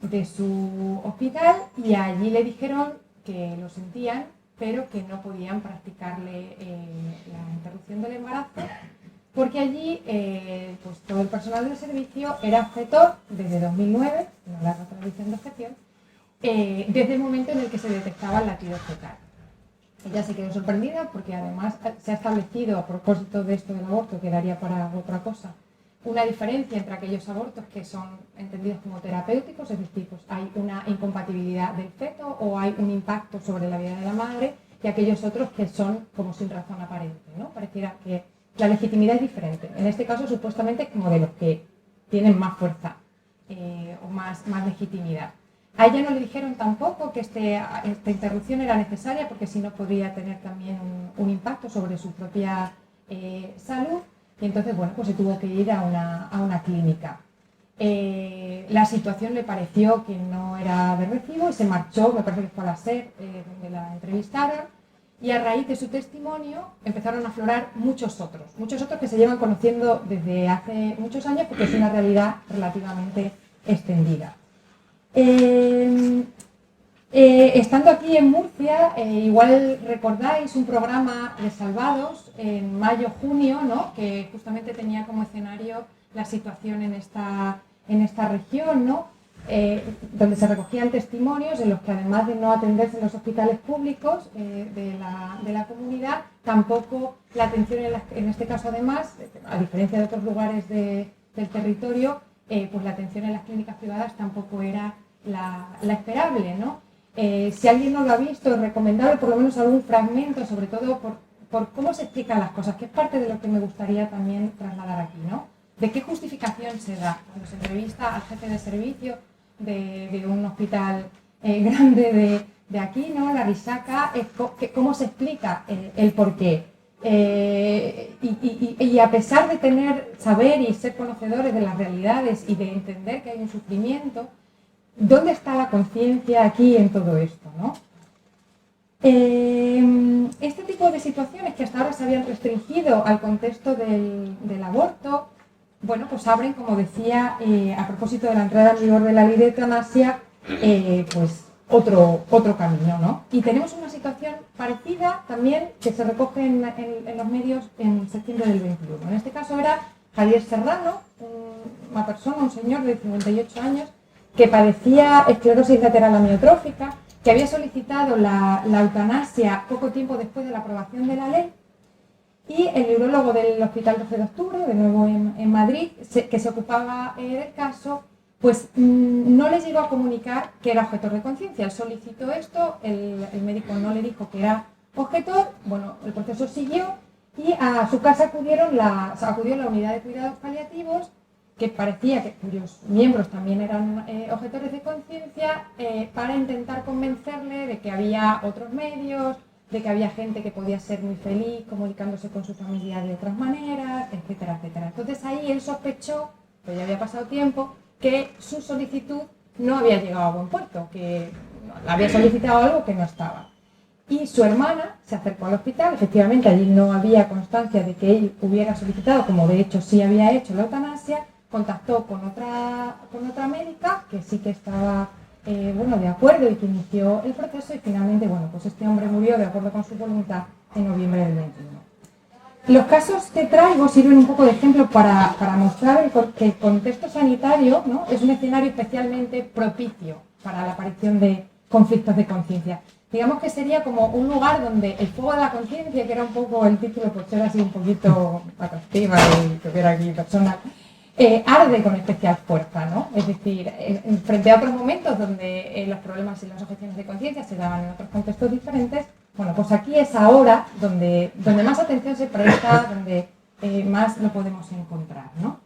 de su hospital y allí le dijeron que lo sentían, pero que no podían practicarle la interrupción del embarazo porque allí pues todo el personal del servicio era objetor desde 2009, no la tradición de objeción, desde el momento en el que se detectaba el latido fetal. ella se quedó sorprendida porque además se ha establecido, a propósito de esto del aborto, que daría para otra cosa, una diferencia entre aquellos abortos que son entendidos como terapéuticos, es decir, pues hay una incompatibilidad del feto o hay un impacto sobre la vida de la madre, y aquellos otros que son como sin razón aparente, ¿no? Pareciera que la legitimidad es diferente. En este caso, supuestamente, es como de los que tienen más fuerza o más legitimidad. A ella no le dijeron tampoco que esta interrupción era necesaria porque si no podría tener también un impacto sobre su propia salud, y entonces, bueno, pues se tuvo que ir a una clínica. La situación le pareció que no era de recibo y se marchó, me parece que fue a la SER, donde la entrevistaron, y a raíz de su testimonio empezaron a aflorar muchos otros que se llevan conociendo desde hace muchos años porque es una realidad relativamente extendida. Estando aquí en Murcia, igual recordáis un programa de Salvados en mayo-junio, ¿no? Que justamente tenía como escenario la situación en esta región, ¿no? Donde se recogían testimonios en los que, además de no atenderse en los hospitales públicos de la comunidad, tampoco la atención en este caso, además, a diferencia de otros lugares del territorio, pues la atención en las clínicas privadas tampoco era la esperable, ¿no? Si alguien no lo ha visto, es recomendable por lo menos algún fragmento, sobre todo por cómo se explican las cosas, que es parte de lo que me gustaría también trasladar aquí, ¿no? ¿De qué justificación se da cuando se entrevista al jefe de servicio de un hospital grande de aquí, ¿no? La Risaca, cómo se explica el porqué. Y a pesar de saber y ser conocedores de las realidades y de entender que hay un sufrimiento, ¿dónde está la conciencia aquí en todo esto, ¿no? Este tipo de situaciones que hasta ahora se habían restringido al contexto del aborto, bueno, pues abren, como decía, a propósito de la entrada en vigor de la ley de eutanasia, pues otro camino, ¿no? Y tenemos una situación parecida también que se recoge en los medios en septiembre del 21. En este caso era Javier Serrano, una persona, un señor de 58 años, que padecía esclerosis lateral amiotrófica, que había solicitado la eutanasia poco tiempo después de la aprobación de la ley, y el neurólogo del Hospital 12 de Octubre, de nuevo en Madrid, que se ocupaba del caso, pues no les llegó a comunicar que era objetor de conciencia. Él solicitó esto, el médico no le dijo que era objetor, bueno, el proceso siguió y a su casa acudió la unidad de cuidados paliativos, que parecía que cuyos miembros también eran objetores de conciencia, para intentar convencerle de que había otros medios, de que había gente que podía ser muy feliz comunicándose con su familia de otras maneras, etcétera, etcétera. Entonces ahí él sospechó, pues ya había pasado tiempo, que su solicitud no había llegado a buen puerto, que había solicitado algo que no estaba. Y su hermana se acercó al hospital, efectivamente allí no había constancia de que él hubiera solicitado, como de hecho sí había hecho la eutanasia, contactó con otra médica que sí que estaba de acuerdo y que inició el proceso, y finalmente, bueno, pues este hombre murió de acuerdo con su voluntad en noviembre del 21. Los casos que traigo sirven un poco de ejemplo para mostrar que el contexto sanitario, ¿no?, es un escenario especialmente propicio para la aparición de conflictos de conciencia. Digamos que sería como un lugar donde el fuego de la conciencia, que era un poco el título, pues era así un poquito atractiva y que hubiera aquí personal, arde con especial fuerza, ¿no? Es decir, frente a otros momentos donde los problemas y las objeciones de conciencia se daban en otros contextos diferentes, bueno, pues aquí es ahora donde más atención se presta, donde más lo podemos encontrar, ¿no?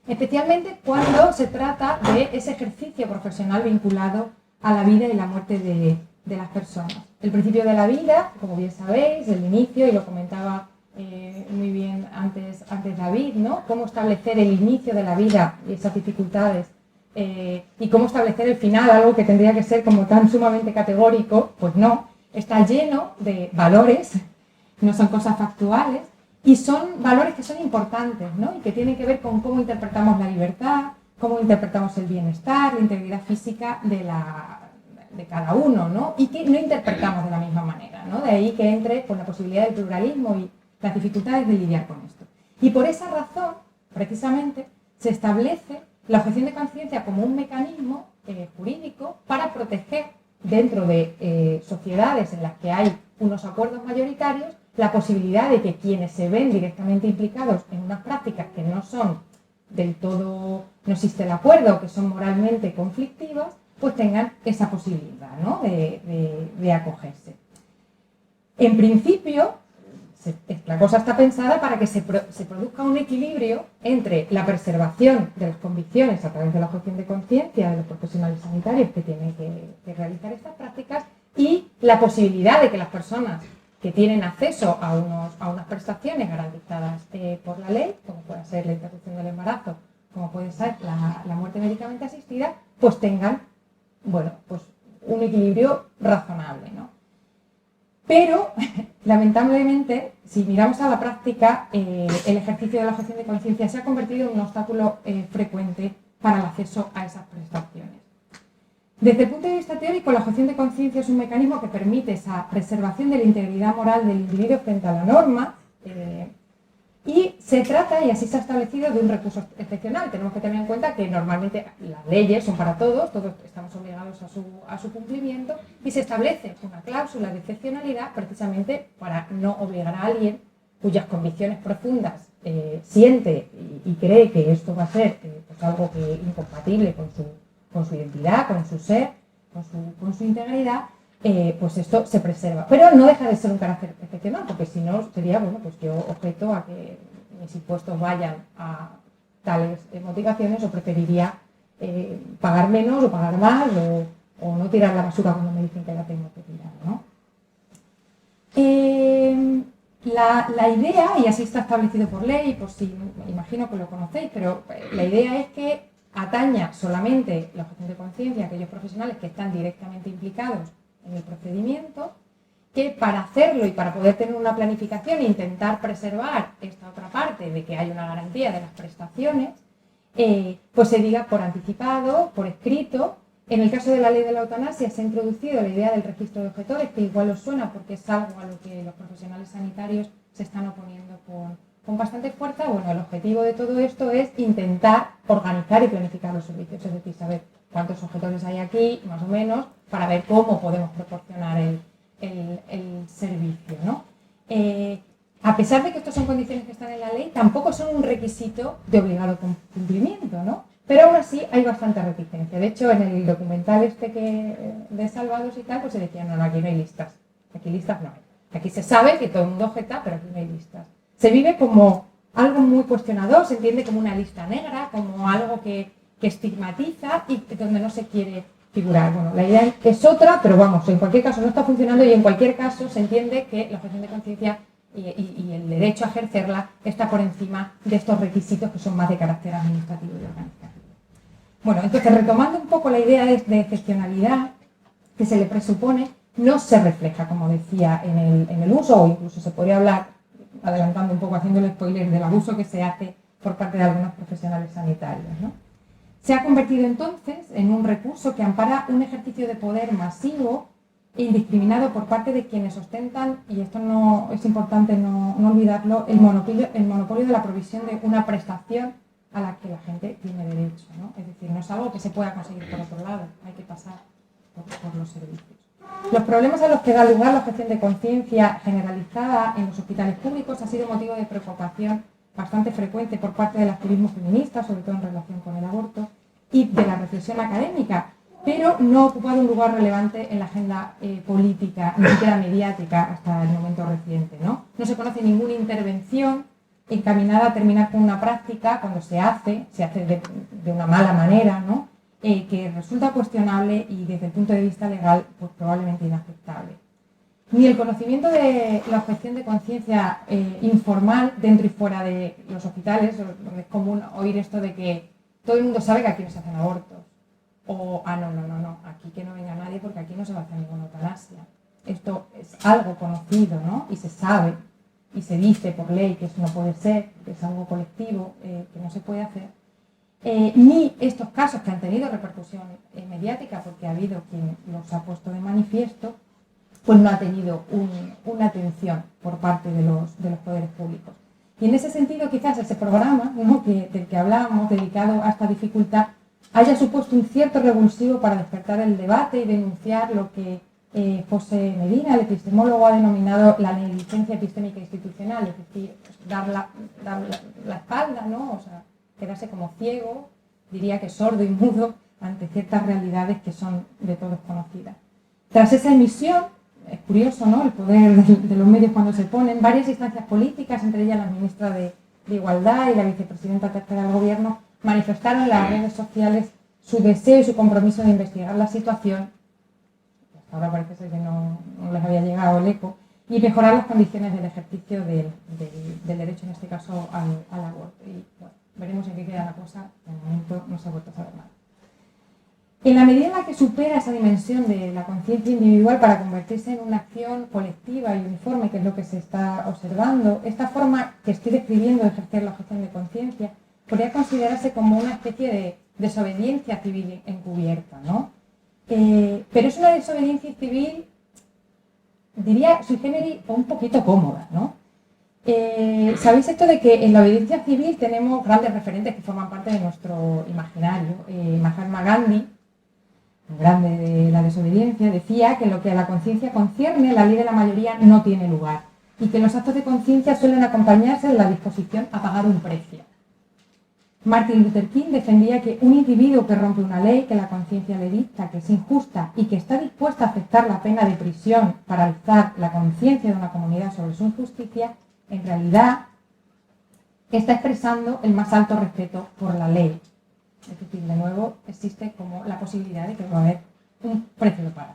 Especialmente cuando se trata de ese ejercicio profesional vinculado a la vida y la muerte de las personas. El principio de la vida, como bien sabéis, el inicio, y lo comentaba muy bien antes David, ¿no? Cómo establecer el inicio de la vida y esas dificultades, y cómo establecer el final, algo que tendría que ser como tan sumamente categórico, pues no, está lleno de valores, no son cosas factuales, y son valores que son importantes, ¿no? Y que tienen que ver con cómo interpretamos la libertad, cómo interpretamos el bienestar, la integridad física de cada uno, ¿no? Y que no interpretamos de la misma manera, ¿no? De ahí que entre pues, la posibilidad del pluralismo y las dificultades de lidiar con esto. Y por esa razón, precisamente, se establece la objeción de conciencia como un mecanismo jurídico para proteger dentro de sociedades en las que hay unos acuerdos mayoritarios, la posibilidad de que quienes se ven directamente implicados en unas prácticas que no son del todo, no existe el acuerdo, que son moralmente conflictivas, pues tengan esa posibilidad, ¿no?, de acogerse. En principio, la cosa está pensada para que se produzca un equilibrio entre la preservación de las convicciones a través de la objeción de conciencia de los profesionales sanitarios que tienen que realizar estas prácticas y la posibilidad de que las personas que tienen acceso a unas prestaciones garantizadas por la ley, como puede ser la interrupción del embarazo, como puede ser la muerte médicamente asistida, pues tengan, bueno, pues un equilibrio razonable, ¿no? Pero, lamentablemente, si miramos a la práctica, el ejercicio de la objeción de conciencia se ha convertido en un obstáculo frecuente para el acceso a esas prestaciones. Desde el punto de vista teórico, la objeción de conciencia es un mecanismo que permite esa preservación de la integridad moral del individuo frente a la norma y se trata, y así se ha establecido, de un recurso excepcional. Tenemos que tener en cuenta que normalmente las leyes son para todos estamos obligados a su cumplimiento y se establece una cláusula de excepcionalidad precisamente para no obligar a alguien cuyas convicciones profundas siente y cree que esto va a ser pues algo incompatible con su identidad, con su ser, con su integridad, pues esto se preserva. Pero no deja de ser un carácter excepcional, porque si no sería, bueno, pues yo objeto a que mis impuestos vayan a tales motivaciones o preferiría pagar menos o pagar más o no tirar la basura cuando me dicen que la tengo que tirar, ¿no? La idea, y así está establecido por ley, pues sí, imagino que lo conocéis, pero la idea es que ataña solamente la objeción de conciencia a aquellos profesionales que están directamente implicados en el procedimiento, que para hacerlo y para poder tener una planificación e intentar preservar esta otra parte de que hay una garantía de las prestaciones, pues se diga por anticipado, por escrito. En el caso de la ley de la eutanasia se ha introducido la idea del registro de objetores, que igual os suena porque es algo a lo que los profesionales sanitarios se están oponiendo con bastante fuerza. Bueno, el objetivo de todo esto es intentar organizar y planificar los servicios, es decir, saber cuántos objetores hay aquí, más o menos, para ver cómo podemos proporcionar el servicio, ¿no? A pesar de que estas son condiciones que están en la ley, tampoco son un requisito de obligado cumplimiento, ¿no? Pero aún así hay bastante reticencia. De hecho, en el documental de Salvados y tal, pues se decía, no, aquí no hay listas. Aquí listas no hay. Aquí se sabe que todo el mundo objeta, pero aquí no hay listas. Se vive como algo muy cuestionador, se entiende como una lista negra, como algo que estigmatiza y donde no se quiere figurar. Bueno, la idea es otra, pero vamos, en cualquier caso no está funcionando y en cualquier caso se entiende que la objeción de conciencia y el derecho a ejercerla está por encima de estos requisitos que son más de carácter administrativo y organizativo. Bueno, entonces retomando un poco la idea de excepcionalidad que se le presupone, no se refleja, como decía, en el uso, o incluso se podría hablar, adelantando un poco, haciendo el spoiler del abuso que se hace por parte de algunos profesionales sanitarios, ¿no? Se ha convertido entonces en un recurso que ampara un ejercicio de poder masivo e indiscriminado por parte de quienes ostentan, y esto no es importante no olvidarlo, el monopolio de la provisión de una prestación a la que la gente tiene derecho, ¿no? Es decir, no es algo que se pueda conseguir por otro lado, hay que pasar por los servicios. Los problemas a los que da lugar la objeción de conciencia generalizada en los hospitales públicos ha sido motivo de preocupación bastante frecuente por parte del activismo feminista, sobre todo en relación con el aborto, y de la reflexión académica, pero no ha ocupado un lugar relevante en la agenda política, ni siquiera mediática, hasta el momento reciente, ¿no? No se conoce ninguna intervención encaminada a terminar con una práctica cuando se hace de una mala manera, ¿no? Que resulta cuestionable y desde el punto de vista legal pues probablemente inaceptable. Ni el conocimiento de la objeción de conciencia informal dentro y fuera de los hospitales, donde es común oír esto de que todo el mundo sabe que aquí no se hacen abortos, o no, aquí que no venga nadie porque aquí no se va a hacer ninguna eutanasia. Esto es algo conocido, ¿no? Y se sabe y se dice por ley que eso no puede ser, que es algo colectivo, que no se puede hacer. Ni estos casos que han tenido repercusión mediática, porque ha habido quien los ha puesto de manifiesto, pues no ha tenido una atención por parte de los poderes públicos. Y en ese sentido, quizás ese programa, ¿no?, del que hablábamos, dedicado a esta dificultad, haya supuesto un cierto revulsivo para despertar el debate y denunciar lo que José Medina, el epistemólogo, ha denominado la negligencia epistémica institucional, es decir, pues, dar la espalda, ¿no? O sea, quedarse como ciego, diría que sordo y mudo ante ciertas realidades que son de todos conocidas. Tras esa emisión, es curioso, ¿no?, el poder de los medios cuando se ponen, varias instancias políticas, entre ellas la ministra de Igualdad y la vicepresidenta tercera del Gobierno, manifestaron en las redes sociales su deseo y su compromiso de investigar la situación, hasta ahora parece ser que no les había llegado el eco, y mejorar las condiciones del ejercicio del derecho, en este caso, al aborto. Y bueno, veremos en qué queda la cosa, de momento no se ha vuelto a saber nada. En la medida en la que supera esa dimensión de la conciencia individual para convertirse en una acción colectiva y uniforme, que es lo que se está observando, esta forma que estoy describiendo de ejercer la objeción de conciencia podría considerarse como una especie de desobediencia civil encubierta, ¿no? Pero es una desobediencia civil, diría, sui generis o un poquito cómoda, ¿no? Sabéis esto de que en la obediencia civil tenemos grandes referentes que forman parte de nuestro imaginario. Mahatma Gandhi, un grande de la desobediencia, decía que en lo que a la conciencia concierne, la ley de la mayoría no tiene lugar y que los actos de conciencia suelen acompañarse de la disposición a pagar un precio. Martin Luther King defendía que un individuo que rompe una ley que la conciencia le dicta, que es injusta y que está dispuesta a aceptar la pena de prisión para alzar la conciencia de una comunidad sobre su injusticia, en realidad está expresando el más alto respeto por la ley. Es decir, de nuevo, existe como la posibilidad de que va a haber un precio de pagar.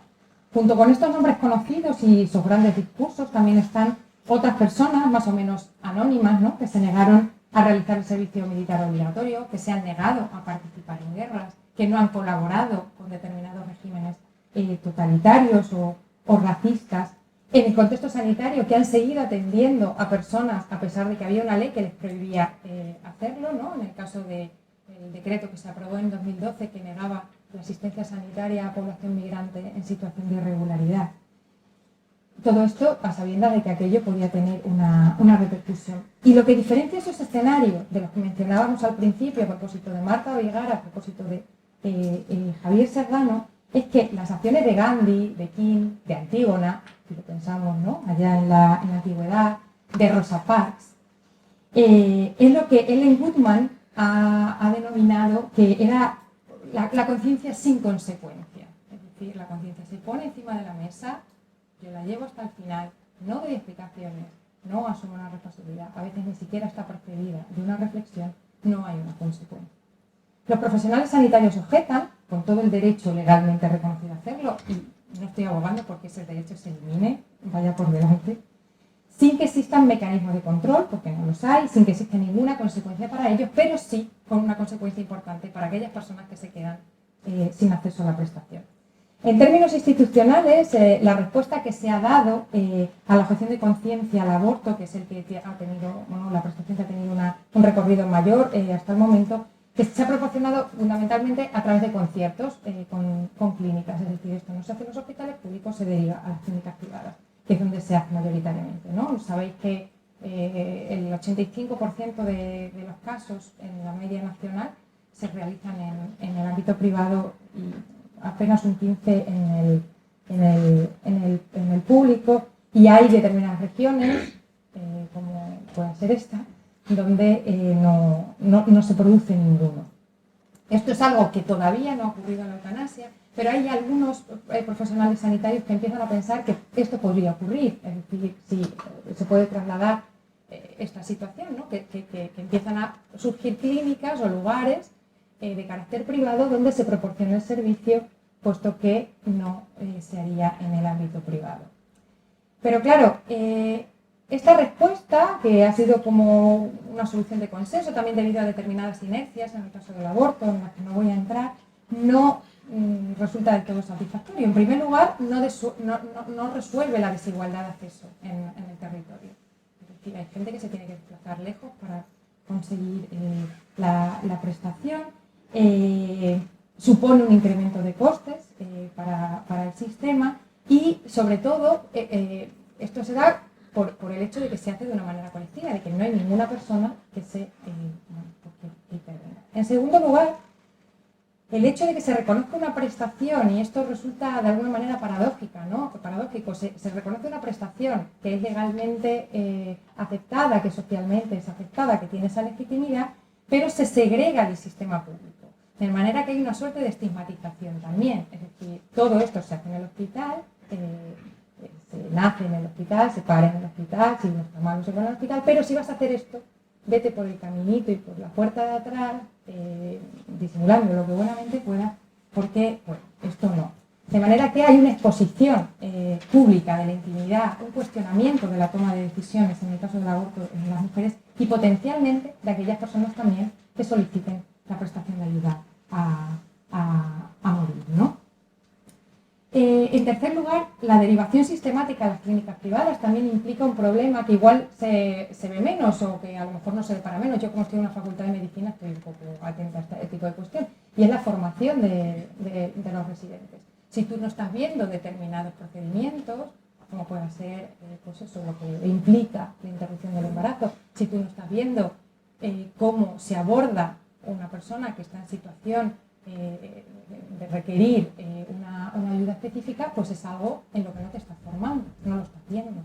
Junto con estos nombres conocidos y sus grandes discursos, también están otras personas más o menos anónimas, ¿no?, que se negaron a realizar el servicio militar obligatorio, que se han negado a participar en guerras, que no han colaborado con determinados regímenes totalitarios o racistas, en el contexto sanitario, que han seguido atendiendo a personas a pesar de que había una ley que les prohibía hacerlo, ¿no?, en el caso del decreto que se aprobó en 2012 que negaba la asistencia sanitaria a población migrante en situación de irregularidad. Todo esto a sabiendas de que aquello podía tener una repercusión. Y lo que diferencia esos escenarios de los que mencionábamos al principio, a propósito de Marta Vergara, a propósito de Javier Serrano, es que las acciones de Gandhi, de King, de Antígona, si lo pensamos, ¿no?, allá en la antigüedad, de Rosa Parks, es lo que Ellen Goodman ha denominado que era la conciencia sin consecuencia. Es decir, la conciencia se pone encima de la mesa, yo la llevo hasta el final, no doy explicaciones, no asumo una responsabilidad, a veces ni siquiera está precedida de una reflexión, no hay una consecuencia. Los profesionales sanitarios objetan, con todo el derecho legalmente reconocido a hacerlo, y no estoy abogando porque ese derecho se elimine, vaya por delante, sin que existan mecanismos de control, porque no los hay, sin que exista ninguna consecuencia para ellos, pero sí con una consecuencia importante para aquellas personas que se quedan sin acceso a la prestación. En términos institucionales, la respuesta que se ha dado a la objeción de conciencia al aborto, que es el que ha tenido, bueno, la prestación que ha tenido un recorrido mayor hasta el momento, que se ha proporcionado fundamentalmente a través de conciertos con clínicas, es decir, esto no se hace en los hospitales públicos, se deriva a las clínicas privadas, que es donde se hace mayoritariamente, ¿no? Sabéis que el 85% de los casos en la media nacional se realizan en el ámbito privado y apenas un 15% en el público, y hay determinadas regiones, como puede ser esta, donde no se produce ninguno. Esto es algo que todavía no ha ocurrido en la eutanasia, pero hay algunos profesionales sanitarios que empiezan a pensar que esto podría ocurrir, es decir, si se puede trasladar esta situación, ¿no?, que empiezan a surgir clínicas o lugares de carácter privado donde se proporciona el servicio, puesto que no se haría en el ámbito privado. Pero claro, esta respuesta, que ha sido como una solución de consenso, también debido a determinadas inercias, en el caso del aborto, en las que no voy a entrar, no resulta del todo satisfactorio. En primer lugar, no resuelve la desigualdad de acceso en el territorio. Es decir, hay gente que se tiene que desplazar lejos para conseguir la prestación. Supone un incremento de costes para el sistema y, sobre todo, esto se da por el hecho de que se hace de una manera colectiva, de que no hay ninguna persona que se intervenga. En segundo lugar, el hecho de que se reconozca una prestación, y esto resulta de alguna manera paradójica, ¿no? Paradójico, se reconoce una prestación que es legalmente aceptada, que socialmente es aceptada, que tiene esa legitimidad, pero se segrega del sistema público. De manera que hay una suerte de estigmatización también. Es decir, todo esto se hace en el hospital, se nace en el hospital, se para en el hospital, si no está mal no se va al hospital, pero si vas a hacer esto, vete por el caminito y por la puerta de atrás, disimulando lo que buenamente puedas, porque bueno, esto no. De manera que hay una exposición pública de la intimidad, un cuestionamiento de la toma de decisiones en el caso del aborto en las mujeres y potencialmente de aquellas personas también que soliciten la prestación de ayuda a morir, ¿no? En tercer lugar, la derivación sistemática a las clínicas privadas también implica un problema que igual se ve menos o que a lo mejor no se ve para menos. Yo, como estoy en una facultad de medicina, estoy un poco atenta a este tipo de cuestión, y es la formación de los residentes. Si tú no estás viendo determinados procedimientos, como pueda ser pues eso, lo que implica la interrupción del embarazo, si tú no estás viendo cómo se aborda una persona que está en situación de requerir una ayuda específica, pues es algo en lo que no te estás formando, no lo estás viendo,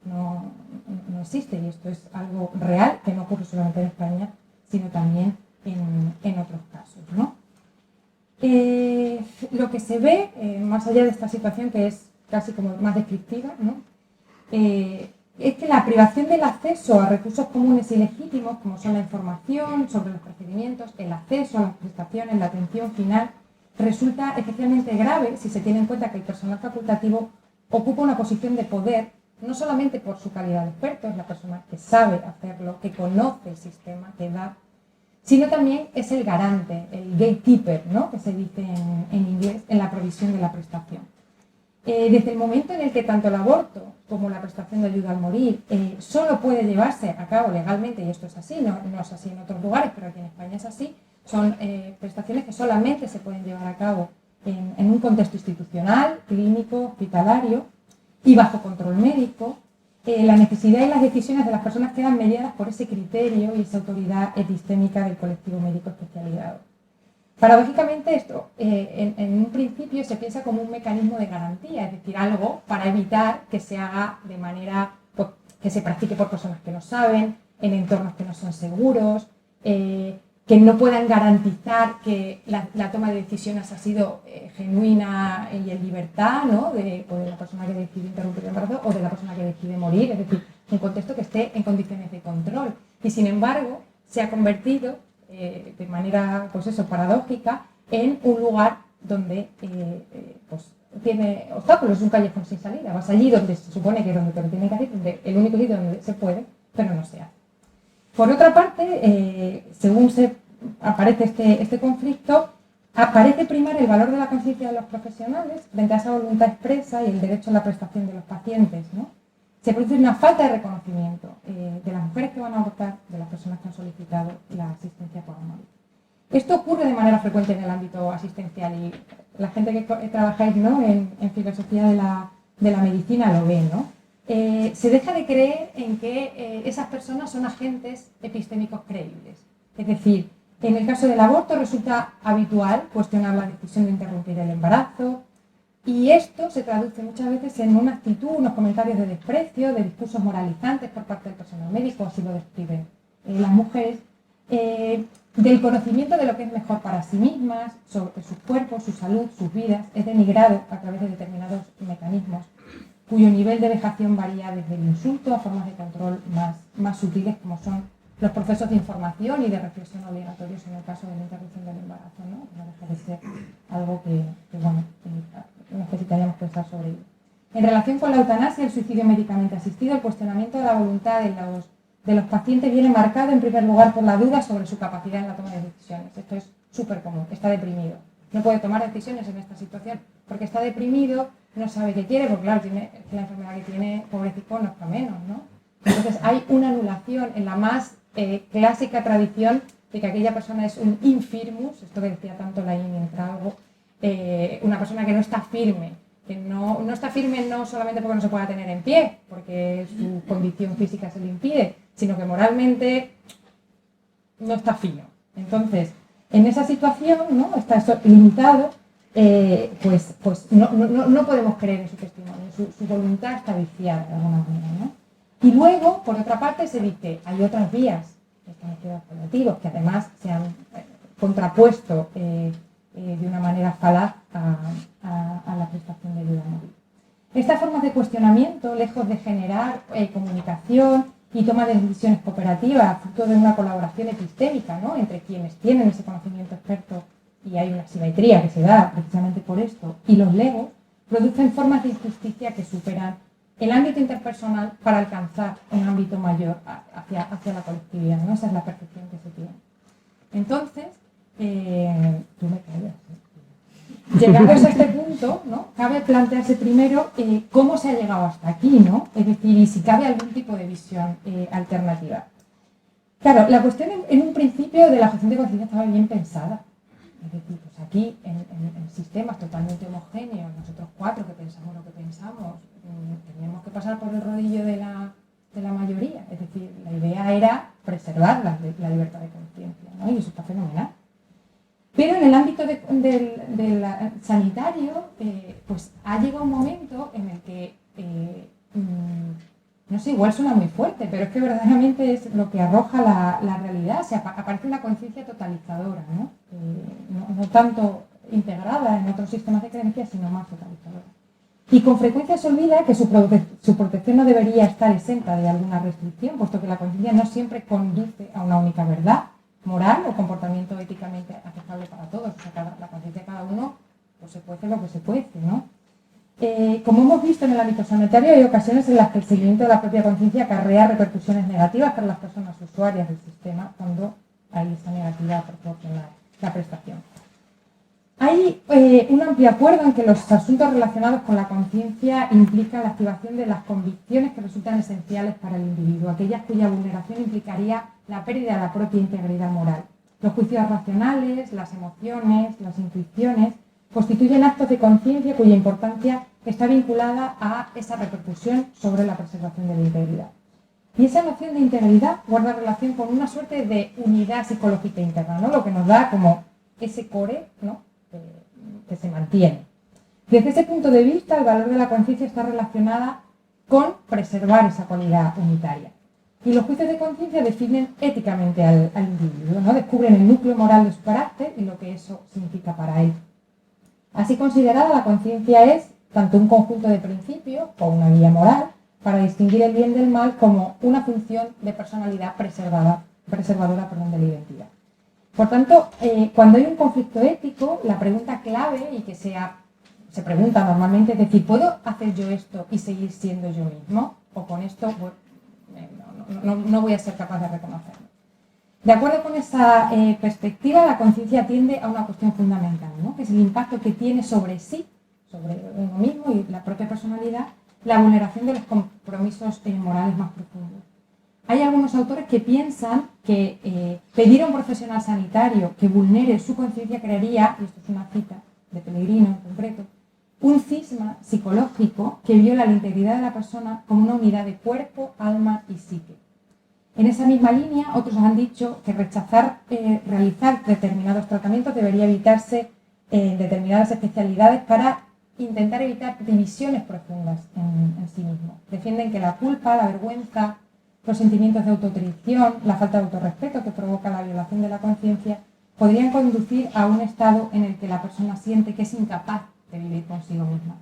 no existe, y esto es algo real que no ocurre solamente en España, sino también en otros casos, ¿no? Lo que se ve, más allá de esta situación que es casi como más descriptiva, ¿no? Es que la privación del acceso a recursos comunes y legítimos, como son la información sobre los procedimientos, el acceso a las prestaciones, la atención final, resulta especialmente grave si se tiene en cuenta que el personal facultativo ocupa una posición de poder, no solamente por su calidad de experto, es la persona que sabe hacerlo, que conoce el sistema, que da, sino también es el garante, el gatekeeper, ¿no?, que se dice en inglés, en la provisión de la prestación. Desde el momento en el que tanto el aborto como la prestación de ayuda al morir solo puede llevarse a cabo legalmente, y esto es así, no es así en otros lugares, pero aquí en España es así, son prestaciones que solamente se pueden llevar a cabo en un contexto institucional, clínico, hospitalario y bajo control médico. La necesidad y las decisiones de las personas quedan mediadas por ese criterio y esa autoridad epistémica del colectivo médico especializado. Paradójicamente esto, en un principio se piensa como un mecanismo de garantía, es decir, algo para evitar que se haga de manera, pues, que se practique por personas que no saben, en entornos que no son seguros, que no puedan garantizar que la toma de decisiones ha sido genuina y en libertad, ¿no?, de la persona que decide interrumpir el embarazo o de la persona que decide morir, es decir, un contexto que esté en condiciones de control. Y sin embargo, se ha convertido de manera, pues eso, paradójica, en un lugar donde pues, tiene obstáculos, es un callejón sin salida. Vas allí donde se supone que es donde te lo tienen que hacer, donde el único sitio donde se puede, pero no se hace. Por otra parte, según aparece este conflicto, parece primar el valor de la conciencia de los profesionales frente a esa voluntad expresa y el derecho a la prestación de los pacientes, ¿no? Se produce una falta de reconocimiento de las mujeres que van a abortar, de las personas que han solicitado la asistencia por morir. Esto ocurre de manera frecuente en el ámbito asistencial y la gente que trabajáis, ¿no?, en filosofía de la medicina lo ve, ¿no? Se deja de creer en que esas personas son agentes epistémicos creíbles. Es decir, en el caso del aborto resulta habitual cuestionar la decisión de interrumpir el embarazo, y esto se traduce muchas veces en una actitud, unos comentarios de desprecio, de discursos moralizantes por parte del personal médico, así lo describen las mujeres, del conocimiento de lo que es mejor para sí mismas, sobre sus cuerpos, su salud, sus vidas, es denigrado a través de determinados mecanismos, cuyo nivel de vejación varía desde el insulto a formas de control más sutiles, como son los procesos de información y de reflexión obligatorios en el caso de la interrupción del embarazo, ¿no? No deja de ser algo que bueno, necesitaríamos pensar sobre ello. En relación con la eutanasia y el suicidio médicamente asistido, el cuestionamiento de la voluntad de los pacientes viene marcado en primer lugar por la duda sobre su capacidad en la toma de decisiones. Esto es súper común, está deprimido. No puede tomar decisiones en esta situación porque está deprimido, no sabe qué quiere, porque claro, tiene la enfermedad que tiene, pobrecito, no está menos, ¿no? Entonces hay una anulación en la más clásica tradición de que aquella persona es un infirmus, esto que decía tanto la Intrago, una persona que no está firme, que no está firme no solamente porque no se pueda tener en pie, porque su condición física se lo impide, sino que moralmente no está fino. Entonces, En esa situación, ¿no? Está eso limitado, pues no podemos creer en su testimonio, su voluntad está viciada de alguna manera, ¿no? Y luego, por otra parte, se dice, hay otras vías, estos motivos paliativos, que además se han contrapuesto de una manera falaz a la prestación de ayuda móvil. Estas formas de cuestionamiento, lejos de generar comunicación y toma de decisiones cooperativas, fruto de una colaboración epistémica, ¿no?, entre quienes tienen ese conocimiento experto, y hay una simetría que se da precisamente por esto, y los legos, producen formas de injusticia que superan el ámbito interpersonal para alcanzar un ámbito mayor hacia la colectividad, ¿no? Esa es la percepción que se tiene. Entonces, tú me callas, llegados a este punto, ¿no?, cabe plantearse primero cómo se ha llegado hasta aquí, ¿no? Es decir, y si cabe algún tipo de visión alternativa. Claro, la cuestión en un principio de la objeción de conciencia estaba bien pensada. Es decir, pues aquí en sistemas totalmente homogéneos, nosotros cuatro que pensamos lo que pensamos, teníamos que pasar por el rodillo de la mayoría. Es decir, la idea era preservar la libertad de conciencia, ¿no? Y eso está fenomenal. Pero en el ámbito del sanitario, pues ha llegado un momento en el que, no sé, igual suena muy fuerte, pero es que verdaderamente es lo que arroja la realidad. O sea, aparece una conciencia totalizadora, ¿no? No tanto integrada en otros sistemas de creencias, sino más totalizadora. Y con frecuencia se olvida que su protección no debería estar exenta de alguna restricción, puesto que la conciencia no siempre conduce a una única verdad moral o comportamiento éticamente aceptable para todos. O sea, la conciencia de cada uno pues se cuece lo que se cuece, ¿no? Como hemos visto en el ámbito sanitario, hay ocasiones en las que el seguimiento de la propia conciencia acarrea repercusiones negativas para las personas usuarias del sistema cuando hay esta negativa proporcional la prestación. Hay un amplio acuerdo en que los asuntos relacionados con la conciencia implican la activación de las convicciones que resultan esenciales para el individuo, aquellas cuya vulneración implicaría la pérdida de la propia integridad moral. Los juicios racionales, las emociones, las intuiciones constituyen actos de conciencia cuya importancia está vinculada a esa repercusión sobre la preservación de la integridad. Y esa noción de integridad guarda relación con una suerte de unidad psicológica interna, ¿no? Lo que nos da como ese core, ¿no?, que se mantiene. Desde ese punto de vista, el valor de la conciencia está relacionada con preservar esa cualidad unitaria. Y los juicios de conciencia definen éticamente al individuo, ¿no? Descubren el núcleo moral de su carácter y lo que eso significa para él. Así considerada, la conciencia es tanto un conjunto de principios o una guía moral para distinguir el bien del mal como una función de personalidad preservadora de la identidad. Por tanto, cuando hay un conflicto ético, la pregunta clave y que se pregunta normalmente es decir, ¿puedo hacer yo esto y seguir siendo yo mismo? ¿O con esto no voy a ser capaz de reconocerlo? De acuerdo con esa perspectiva, la conciencia tiende a una cuestión fundamental, ¿no?, que es el impacto que tiene sobre sí, sobre uno mismo y la propia personalidad, la vulneración de los compromisos morales más profundos. Hay algunos autores que piensan que pedir a un profesional sanitario que vulnere su conciencia crearía, y esto es una cita de Pellegrino en concreto, un cisma psicológico que viola la integridad de la persona como una unidad de cuerpo, alma y psique. En esa misma línea, otros han dicho que rechazar realizar determinados tratamientos debería evitarse en determinadas especialidades para intentar evitar divisiones profundas en sí mismo. Defienden que la culpa, la vergüenza, los sentimientos de autotraición, la falta de autorrespeto que provoca la violación de la conciencia, podrían conducir a un estado en el que la persona siente que es incapaz de vivir consigo misma.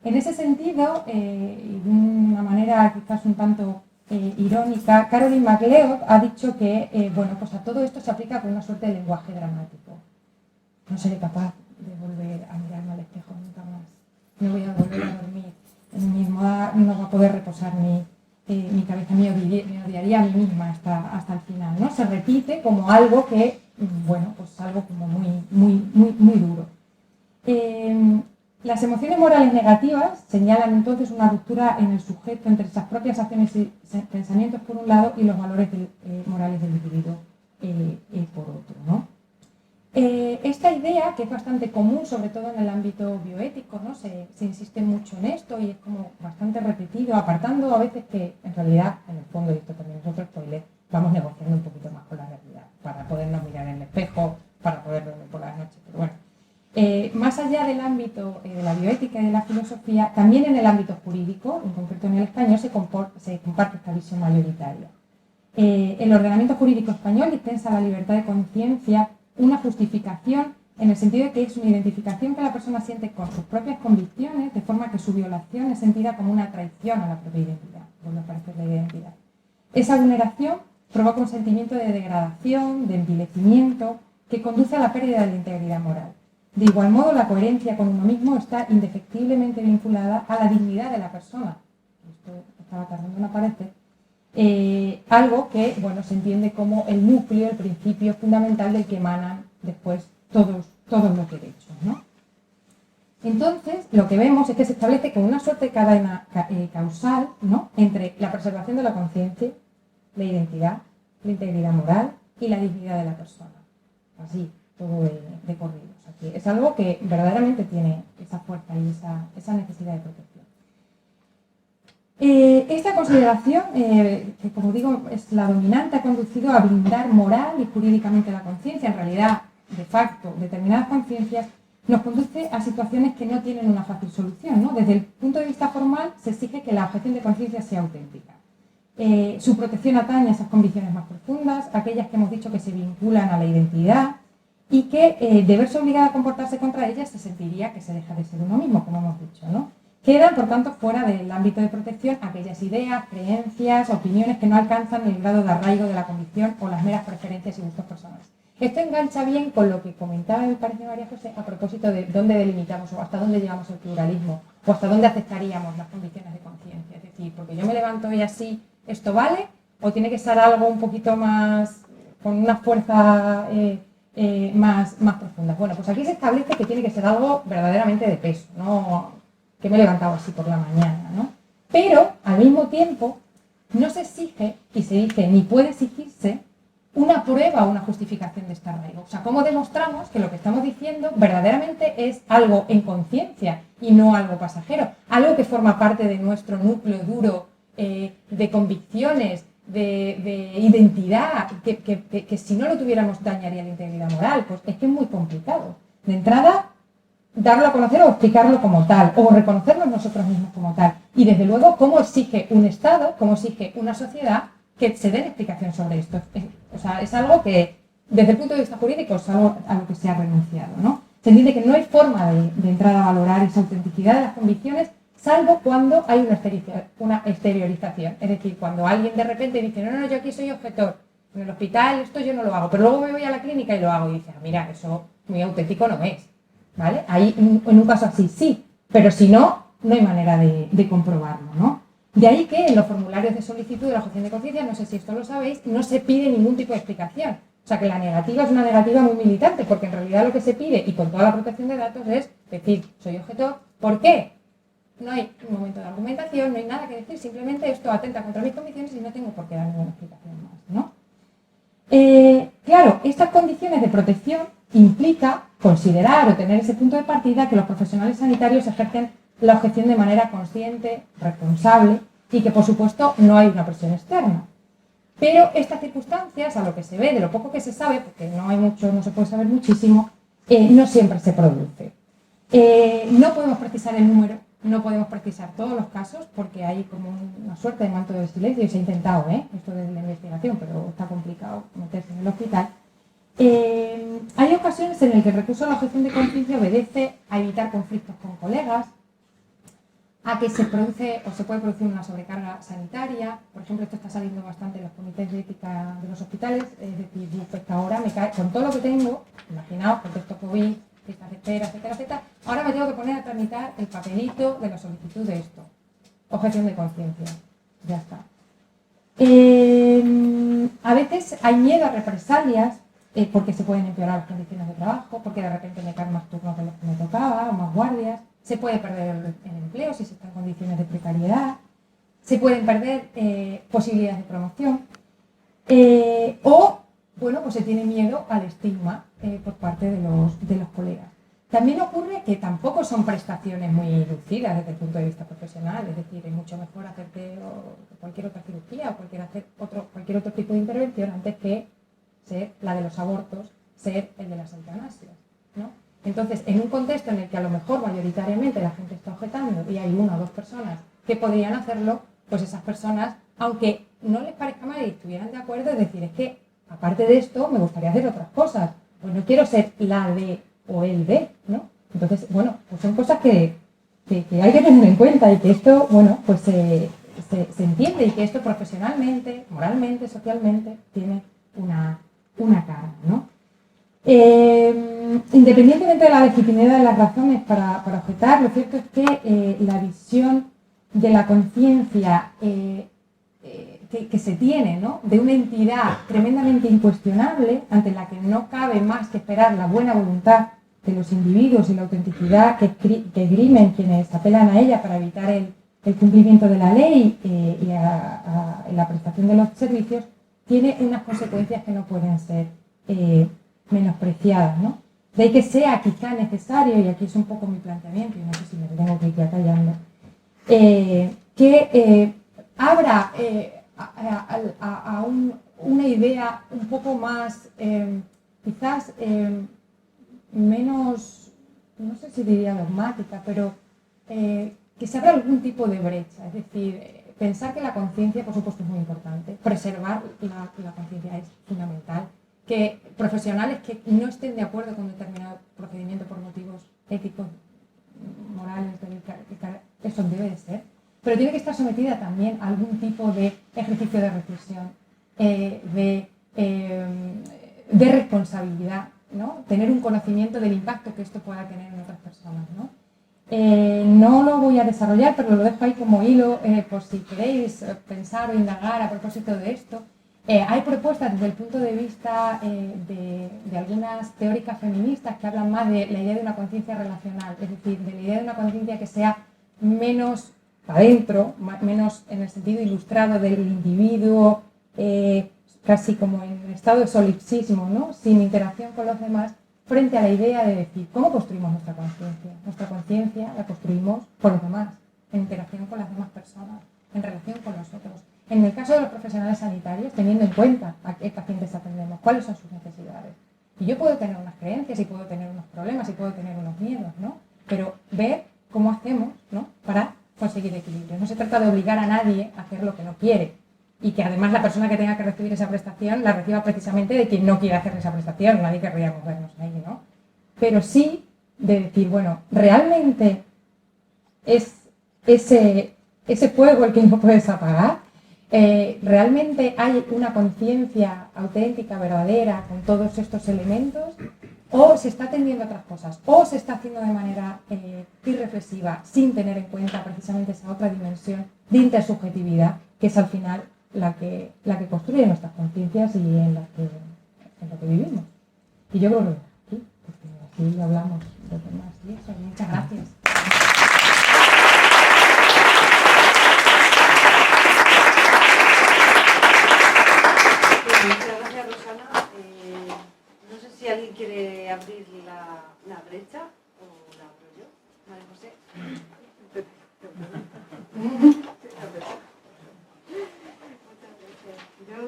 En ese sentido, y de una manera quizás un tanto irónica, Caroline MacLeod ha dicho que bueno, pues a todo esto se aplica con una suerte de lenguaje dramático. No seré capaz de volver a mirarme al espejo nunca más. No voy a volver a dormir en mi almohada, no va a poder reposar mi cabeza, me odiaría a mí misma hasta el final, ¿no? Se repite como algo que, bueno, pues algo como muy duro. Las emociones morales negativas señalan entonces una ruptura en el sujeto entre esas propias acciones y pensamientos por un lado y los valores morales del individuo por otro, ¿no? Esta idea, que es bastante común, sobre todo en el ámbito bioético, ¿no? Se insiste mucho en esto y es como bastante repetido, apartando a veces que en realidad, en el fondo, y esto también es otro spoiler, vamos negociando un poquito más con la realidad, para podernos mirar en el espejo, para del ámbito de la bioética y de la filosofía, también en el ámbito jurídico, en concreto en el español, se comparte esta visión mayoritaria. El ordenamiento jurídico español dispensa a la libertad de conciencia una justificación en el sentido de que es una identificación que la persona siente con sus propias convicciones, de forma que su violación es sentida como una traición a la propia identidad, vuelve a aparecer la identidad. Esa vulneración provoca un sentimiento de degradación, de envilecimiento, que conduce a la pérdida de la integridad moral. De igual modo, la coherencia con uno mismo está indefectiblemente vinculada a la dignidad de la persona. Esto estaba tardando en aparecer. Algo que, bueno, se entiende como el núcleo, el principio fundamental del que emanan después todos los derechos, ¿no? Entonces, lo que vemos es que se establece como una suerte de cadena causal, ¿no?, entre la preservación de la conciencia, la identidad, la integridad moral y la dignidad de la persona. Así, todo de corrido. O sea, que es algo que verdaderamente tiene esa fuerza y esa necesidad de protección. Esta consideración, que como digo es la dominante, ha conducido a blindar moral y jurídicamente la conciencia. En realidad, de facto, determinadas conciencias nos conduce a situaciones que no tienen una fácil solución, ¿no? Desde el punto de vista formal, se exige que la objeción de conciencia sea auténtica. Su protección atañe a esas convicciones más profundas, aquellas que hemos dicho que se vinculan a la identidad y que, de verse obligada a comportarse contra ellas, se sentiría que se deja de ser uno mismo, como hemos dicho, ¿no? Quedan, por tanto, fuera del ámbito de protección aquellas ideas, creencias, opiniones que no alcanzan el grado de arraigo de la convicción o las meras preferencias y gustos personales. Esto engancha bien con lo que comentaba, me parece, María José, a propósito de dónde delimitamos o hasta dónde llevamos el pluralismo o hasta dónde aceptaríamos las convicciones de conciencia. Es decir, porque yo me levanto y así, ¿esto vale? ¿O tiene que ser algo un poquito más, con una fuerza más profunda? Bueno, pues aquí se establece que tiene que ser algo verdaderamente de peso, no que me he levantado así por la mañana, ¿no? Pero, al mismo tiempo, no se exige, y se dice, ni puede exigirse, una prueba o una justificación de este arraigo. O sea, ¿cómo demostramos que lo que estamos diciendo verdaderamente es algo en conciencia y no algo pasajero? Algo que forma parte de nuestro núcleo duro de convicciones, de identidad, que si no lo tuviéramos dañaría la integridad moral. Pues es que es muy complicado. De entrada, darlo a conocer o explicarlo como tal, o reconocernos nosotros mismos como tal. Y desde luego, ¿cómo exige un Estado, cómo exige una sociedad que se den explicación sobre esto? O sea, es algo que, desde el punto de vista jurídico, es algo a lo que se ha renunciado, ¿no? Se entiende que no hay forma de entrar a valorar esa autenticidad de las convicciones, salvo cuando hay una exteriorización. Es decir, cuando alguien de repente dice, no, yo aquí soy objetor, en el hospital esto yo no lo hago, pero luego me voy a la clínica y lo hago, y dice, mira, eso muy auténtico no es. ¿Vale? Ahí, en un caso así, sí, pero si no, no hay manera de comprobarlo, ¿no? De ahí que en los formularios de solicitud de la objeción de conciencia, no sé si esto lo sabéis, no se pide ningún tipo de explicación. O sea, que la negativa es una negativa muy militante, porque en realidad lo que se pide, y con toda la protección de datos, es decir, soy objetor. ¿Por qué? No hay un momento de argumentación, no hay nada que decir, simplemente esto atenta contra mis convicciones y no tengo por qué dar ninguna explicación más, ¿no? Claro, estas condiciones de protección implica considerar o tener ese punto de partida que los profesionales sanitarios ejercen la objeción de manera consciente, responsable y que, por supuesto, no hay una presión externa. Pero estas circunstancias, a lo que se ve, de lo poco que se sabe, porque no hay mucho, no se puede saber muchísimo, no siempre se produce. No podemos precisar el número, no podemos precisar todos los casos, porque hay como una suerte de manto de silencio, y se ha intentado, esto de la investigación, pero está complicado meterse en el hospital. Hay ocasiones en las que el recurso a la objeción de conciencia obedece a evitar conflictos con colegas, a que se produce o se puede producir una sobrecarga sanitaria. Por ejemplo, esto está saliendo bastante en los comités de ética de los hospitales, es decir, pues ahora me cae, con todo lo que tengo, imaginaos, contexto COVID, listas de espera, etcétera, etcétera, ahora me tengo que poner a tramitar el papelito de la solicitud de esto. Objeción de conciencia. Ya está. A veces hay miedo a represalias, porque se pueden empeorar las condiciones de trabajo, porque de repente me caen más turnos de los que me tocaba, o más guardias, se puede perder el empleo si se está en condiciones de precariedad, se pueden perder posibilidades de promoción, o, bueno, pues se tiene miedo al estigma por parte de los colegas. También ocurre que tampoco son prestaciones muy lucidas desde el punto de vista profesional, es decir, es mucho mejor hacerte cualquier otra cirugía o cualquier otro tipo de intervención antes que ser la de los abortos, ser el de las eutanasias, ¿no? Entonces, en un contexto en el que a lo mejor mayoritariamente la gente está objetando y hay una o dos personas que podrían hacerlo, pues esas personas, aunque no les parezca mal y estuvieran de acuerdo, es decir, es que aparte de esto me gustaría hacer otras cosas, pues no quiero ser la de o el de, ¿no? Entonces, bueno, pues son cosas que hay que tener en cuenta y que esto, bueno, pues se entiende y que esto profesionalmente, moralmente, socialmente tiene una cara, ¿no? Independientemente de la legitimidad de las razones para objetar, lo cierto es que la visión de la conciencia que se tiene, ¿no?, de una entidad tremendamente incuestionable, ante la que no cabe más que esperar la buena voluntad de los individuos y la autenticidad que esgrimen quienes apelan a ella para evitar el cumplimiento de la ley y la prestación de los servicios, tiene unas consecuencias que no pueden ser menospreciadas, ¿no? De ahí que sea quizá necesario, y aquí es un poco mi planteamiento, y no sé si me tengo que ir ya callando, que abra una idea un poco más, quizás menos, no sé si diría dogmática, pero que se abra algún tipo de brecha. Es decir, pensar que la conciencia, por supuesto, es muy importante. Preservar la conciencia es fundamental. Que profesionales que no estén de acuerdo con determinado procedimiento por motivos éticos, morales, eso debe de ser. Pero tiene que estar sometida también a algún tipo de ejercicio de reflexión, de responsabilidad, ¿no? Tener un conocimiento del impacto que esto pueda tener en otras personas, ¿no? No lo voy a desarrollar, pero lo dejo ahí como hilo por si queréis pensar o indagar a propósito de esto. Hay propuestas desde el punto de vista de algunas teóricas feministas que hablan más de la idea de una conciencia relacional, es decir, de la idea de una conciencia que sea menos adentro, menos en el sentido ilustrado del individuo, casi como en estado de solipsismo, ¿no?, sin interacción con los demás, frente a la idea de decir, ¿cómo construimos nuestra conciencia? Nuestra conciencia la construimos con los demás, en interacción con las demás personas, en relación con nosotros. En el caso de los profesionales sanitarios, teniendo en cuenta a qué pacientes atendemos, cuáles son sus necesidades. Y yo puedo tener unas creencias y puedo tener unos problemas y puedo tener unos miedos, ¿no? Pero ver cómo hacemos, ¿no?, para conseguir equilibrio. No se trata de obligar a nadie a hacer lo que no quiere y que además la persona que tenga que recibir esa prestación la reciba precisamente de quien no quiere hacer esa prestación. Nadie querría movernos ahí, ¿no? Pero sí de decir, bueno, realmente es ese fuego el que no puedes apagar. ¿Realmente hay una conciencia auténtica, verdadera, con todos estos elementos? ¿O se está atendiendo a otras cosas? ¿O se está haciendo de manera irreflexiva, sin tener en cuenta precisamente esa otra dimensión de intersubjetividad, que es al final la que construye nuestras conciencias y en lo que vivimos? Y yo creo que aquí, porque así hablamos de temas y eso. Muchas gracias. Muchas gracias, Rosana. No sé si alguien quiere abrir la brecha o la abro yo. María José. Muchas gracias. Yo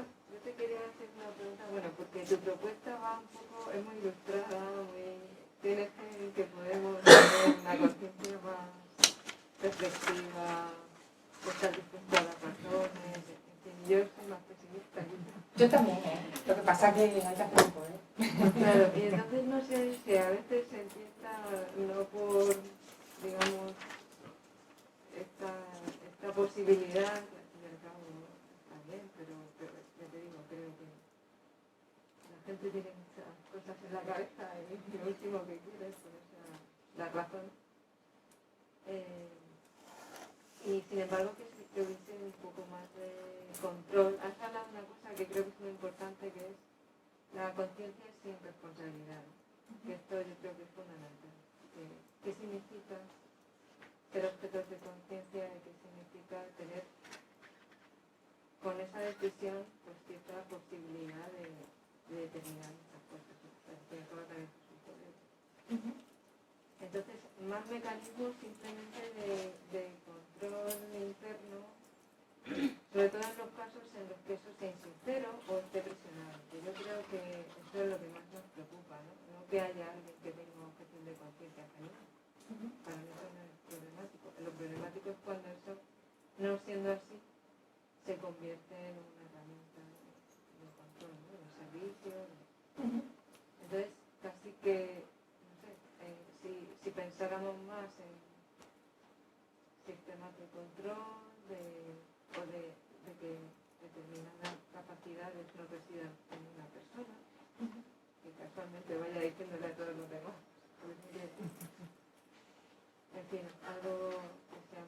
te quería hacer una pregunta, bueno, porque tu propuesta va un poco, es muy ilustrada, tiene que podemos tener una conciencia más reflexiva, estar dispuesta a las razones, en fin, yo soy más pesimista. Yo también, lo que pasa es que hay que hacer un poder. Claro, y entonces no sé si a veces se empieza, no por, digamos, esta posibilidad, que al fin y al cabo está bien, pero ya te digo, creo que la gente tiene muchas cosas en la cabeza y lo último que quiere es ponerse la razón. Y sin embargo que hubiese un poco más de control. Has hablado de una cosa que creo que es muy importante, que es la conciencia sin responsabilidad, ¿no? Que esto yo creo que es fundamental. ¿Qué significa ser objetos de conciencia y qué significa tener con esa decisión pues cierta posibilidad de determinar muchas cosas? Entonces, más mecanismos simplemente de control interno, sobre todo en los casos en los que eso sea insincero o esté presionado. Que yo creo que eso es lo que más nos preocupa, ¿no? No que haya alguien que tenga objeción de también una herramienta de control, ¿no? De servicio. Entonces, casi que, no sé, si pensáramos más en sistemas de control o de que determinadas capacidades no residan en una persona, que casualmente vaya diciéndole a todos los demás. En fin, algo que sea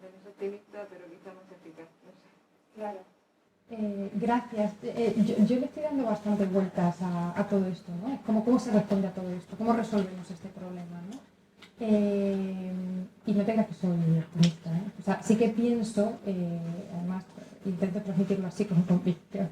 menos optimista, pero quizá más eficaz. No sé. Claro. Gracias. Yo le estoy dando bastantes vueltas a todo esto, ¿no? ¿Cómo se responde a todo esto? ¿Cómo resolvemos este problema, ¿no? Y no te creas que soy optimista, ¿eh? O sea, sí que pienso, además intento transmitirlo así con convicción,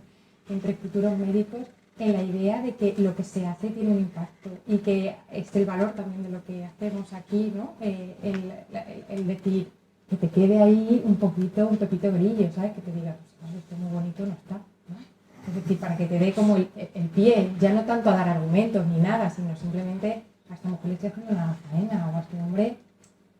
entre futuros médicos, en la idea de que lo que se hace tiene un impacto y que es el valor también de lo que hacemos aquí, ¿no? El decir que te quede ahí un pepito grillo, ¿sabes? Que te diga, pues esto muy bonito no está, ¿no? Es decir, para que te dé como el pie, ya no tanto a dar argumentos ni nada, sino simplemente a esta mujer le estoy haciendo una faena o a este hombre,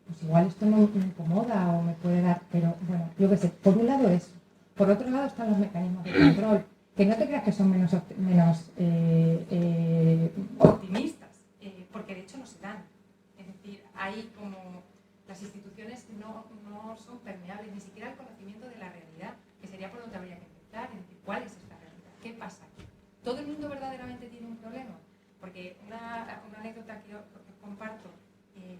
pues igual esto me incomoda o me puede dar, pero bueno, yo qué sé, por un lado eso, por otro lado están los mecanismos de control, que no te creas que son menos optimistas, porque de hecho no se dan. Es decir, hay como las instituciones no son permeables ni siquiera al conocimiento de la realidad, que sería por donde habría que empezar, es decir, ¿cuál es esta realidad? ¿Qué pasa aquí? ¿Todo el mundo verdaderamente tiene un problema? Porque una anécdota que os comparto,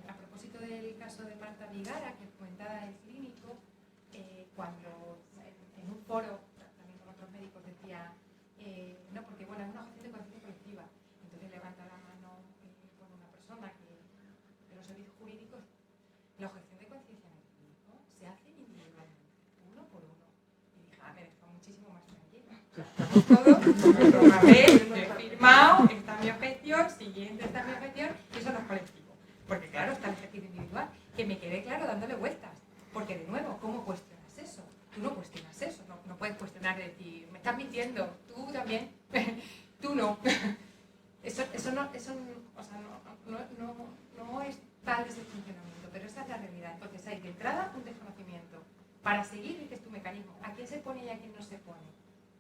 a propósito del caso de Marta Vigara, que comentaba el clínico, cuando en un foro médicos decía, no, porque bueno, es una objeción de conciencia colectiva. Entonces levanta la mano con una persona que de los servicios jurídicos, la objeción de conciencia en el clínico se hace individualmente, uno por uno. Y dije, me deja muchísimo más tranquila. Estamos todos con nuestro papel, he firmado, esta es mi objeción, siguiente, esta es mi objeción, y eso no es colectivo. Porque claro, está el ejercicio individual, que me quedé claro dándole vueltas. Porque de nuevo, ¿cómo cuestionas eso? Tú no cuestionas eso, no puedes cuestionar y decir, me estás mintiendo, tú también, tú no. Eso no, o sea, no es tal ese funcionamiento, pero esa es la realidad. Entonces hay de entrada un desconocimiento. Para seguir, dices tu mecanismo, ¿a quién se pone y a quién no se pone?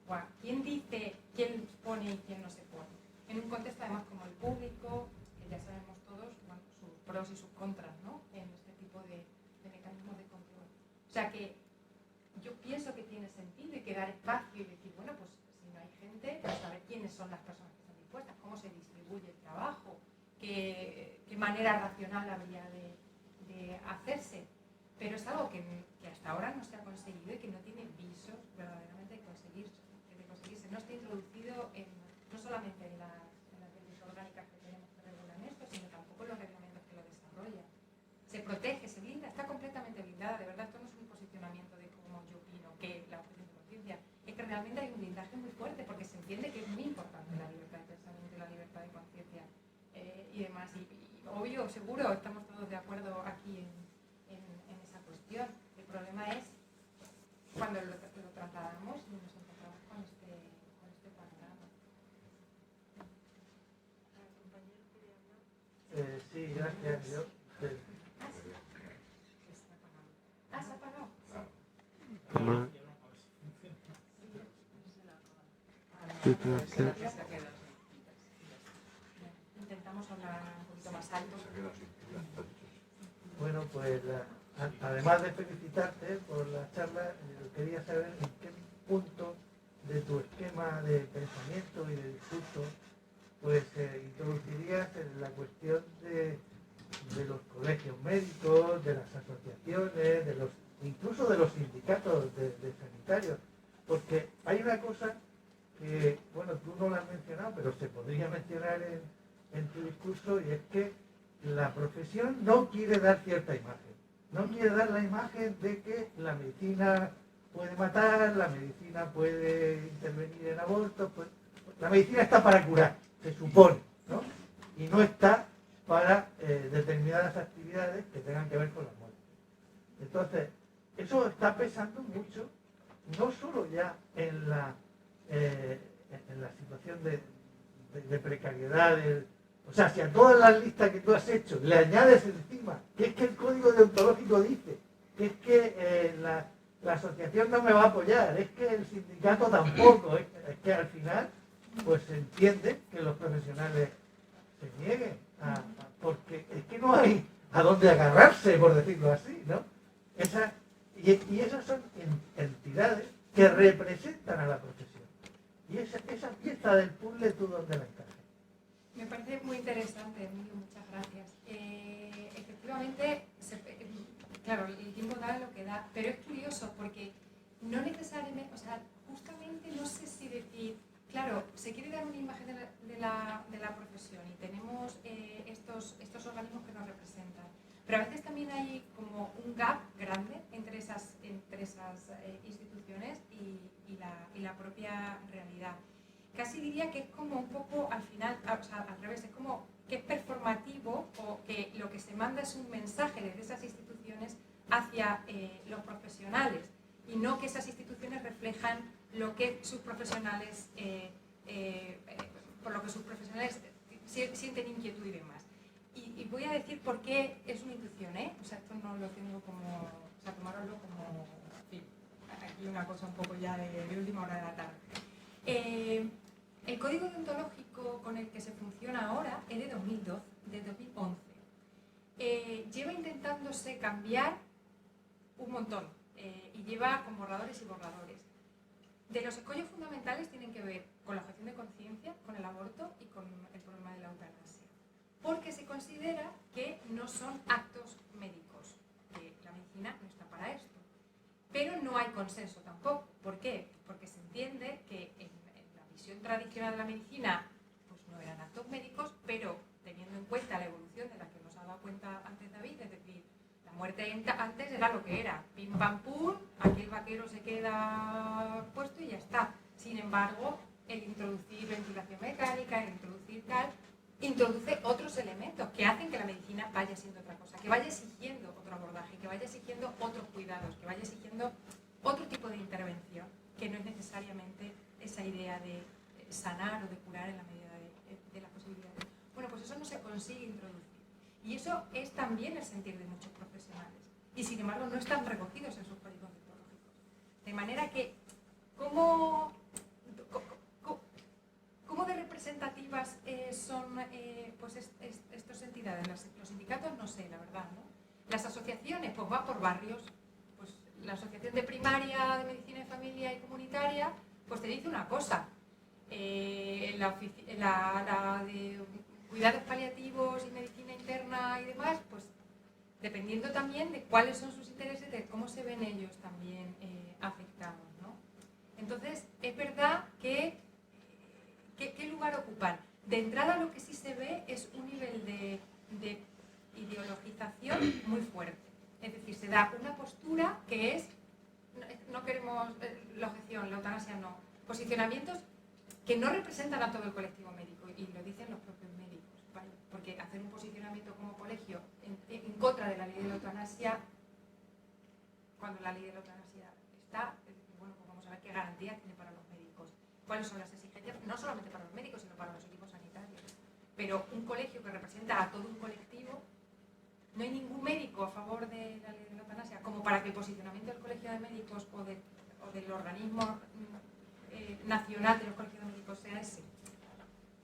O a quién dice quién pone y quién no se pone. En un contexto además como el público, que ya sabemos todos, bueno, sus pros y sus contras, ¿no? En este tipo de mecanismos de control. O sea que yo pienso que tiene sentido y que dar espacio y decir, bueno, pues si no hay gente, pues saber quiénes son las personas que están dispuestas, cómo se distribuye el trabajo, qué manera racional habría de hacerse. Pero es algo que hasta ahora no se ha conseguido y que no tiene visos verdaderamente de conseguirse. No está introducido no solamente en las leyes orgánicas que tenemos que regular esto, sino tampoco en los reglamentos que lo desarrollan. Se protege, se blinda, está completamente blindada. De verdad, esto no es un posicionamiento de cómo yo opino que la objeción de conciencia. Es que realmente hay un blindaje muy fuerte porque se entiende que es muy importante la libertad de pensamiento y la libertad de conciencia y demás. Y obvio, seguro, estamos todos de acuerdo aquí en esa cuestión. El problema es cuando lo trasladamos y nos encontramos con este panorama. Sí, gracias. Yo, ¿Se ha apagado? Intentamos hablar un poquito más alto. bueno, pues además de felicitarte por la charla, quería saber en qué punto de tu esquema de pensamiento y de discurso pues introducirías en la cuestión de los colegios médicos, de las asociaciones, incluso de los sindicatos de sanitarios, porque hay una cosa que, bueno, tú no la has mencionado, pero se podría mencionar en tu discurso, y es que la profesión no quiere dar cierta imagen, no quiere dar la imagen de que la medicina puede matar, la medicina puede intervenir en abortos, pues, la medicina está para curar, se supone, ¿no? Y no está para determinadas actividades que tengan que ver con la muerte. Entonces, eso está pesando mucho, no solo ya en la situación de precariedad, o sea, si a todas las listas que tú has hecho le añades encima que es que el código deontológico dice que es que la asociación no me va a apoyar, es que el sindicato tampoco, es que al final pues se entiende que los profesionales se nieguen, porque es que no hay a dónde agarrarse, por decirlo así, ¿no? Y esas son entidades que representan a la profesión. Y esa pieza del puzzle, ¿tú dónde la encajas? Me parece muy interesante, Emilio, muchas gracias. Efectivamente, claro, el tiempo da lo que da, pero es curioso porque no necesariamente, o sea, justamente no sé si decir, claro, se quiere dar una imagen de la profesión y tenemos estos organismos que nos representan, pero a veces también hay como un gap grande entre esas instituciones y la propia realidad. Casi diría que es como un poco al final, o sea, al revés, es como que es performativo o que lo que se manda es un mensaje desde esas instituciones hacia los profesionales y no que esas instituciones reflejan lo que sus profesionales, por lo que sus profesionales sienten inquietud y demás. Y voy a decir por qué es una intuición, ¿eh? O sea, esto no lo tengo como, o sea, tomároslo como, en fin, aquí una cosa un poco ya de última hora de la tarde. El código deontológico con el que se funciona ahora es de 2011. Lleva intentándose cambiar un montón y lleva con borradores y borradores. De los escollos fundamentales tienen que ver con la objeción de conciencia, con el aborto y con el problema de la eutanasia. Porque se considera que no son actos médicos, que la medicina no está para esto. Pero no hay consenso tampoco. ¿Por qué? Porque se entiende que en la visión tradicional de la medicina pues no eran actos médicos, pero teniendo en cuenta la evolución de la que nos ha dado cuenta antes David, es decir, la muerte antes era lo que era, pim pam pum, aquí el vaquero se queda puesto y ya está. Sin embargo, el introducir ventilación mecánica, el introducir tal, introduce otros elementos que hacen que la medicina vaya siendo otra cosa, que vaya exigiendo otro abordaje, que vaya exigiendo otros cuidados, que vaya exigiendo otro tipo de intervención, que no es necesariamente esa idea de sanar o de curar en la medida de las posibilidades. Bueno, pues eso no se consigue introducir. Y eso es también el sentir de muchos profesionales. Y sin embargo no están recogidos en sus códigos deontológicos. De manera que, ¿cómo de representativas son pues estas entidades? Los sindicatos no sé, la verdad, ¿no? Las asociaciones, pues va por barrios. Pues la Asociación de Primaria de Medicina de Familia y Comunitaria, pues te dice una cosa. La de cuidados paliativos y medicina interna y demás, pues dependiendo también de cuáles son sus intereses, de cómo se ven ellos también afectados, ¿no? Entonces, es verdad que ¿qué lugar ocupan? De entrada lo que sí se ve es un nivel de ideologización muy fuerte. Es decir, se da una postura que es, no queremos la objeción, la eutanasia no, posicionamientos que no representan a todo el colectivo médico, y lo dicen los propios médicos, ¿vale? Porque hacer un posicionamiento como colegio en contra de la ley de la eutanasia, cuando la ley de la eutanasia está, bueno, pues vamos a ver qué garantías tiene para los médicos, cuáles son las exigencias, no solamente para los médicos, sino para los equipos sanitarios. Pero un colegio que representa a todo un colectivo, no hay ningún médico a favor de la ley de la eutanasia, como para que el posicionamiento del colegio de médicos o del organismo nacional de los colegios de médicos sea ese.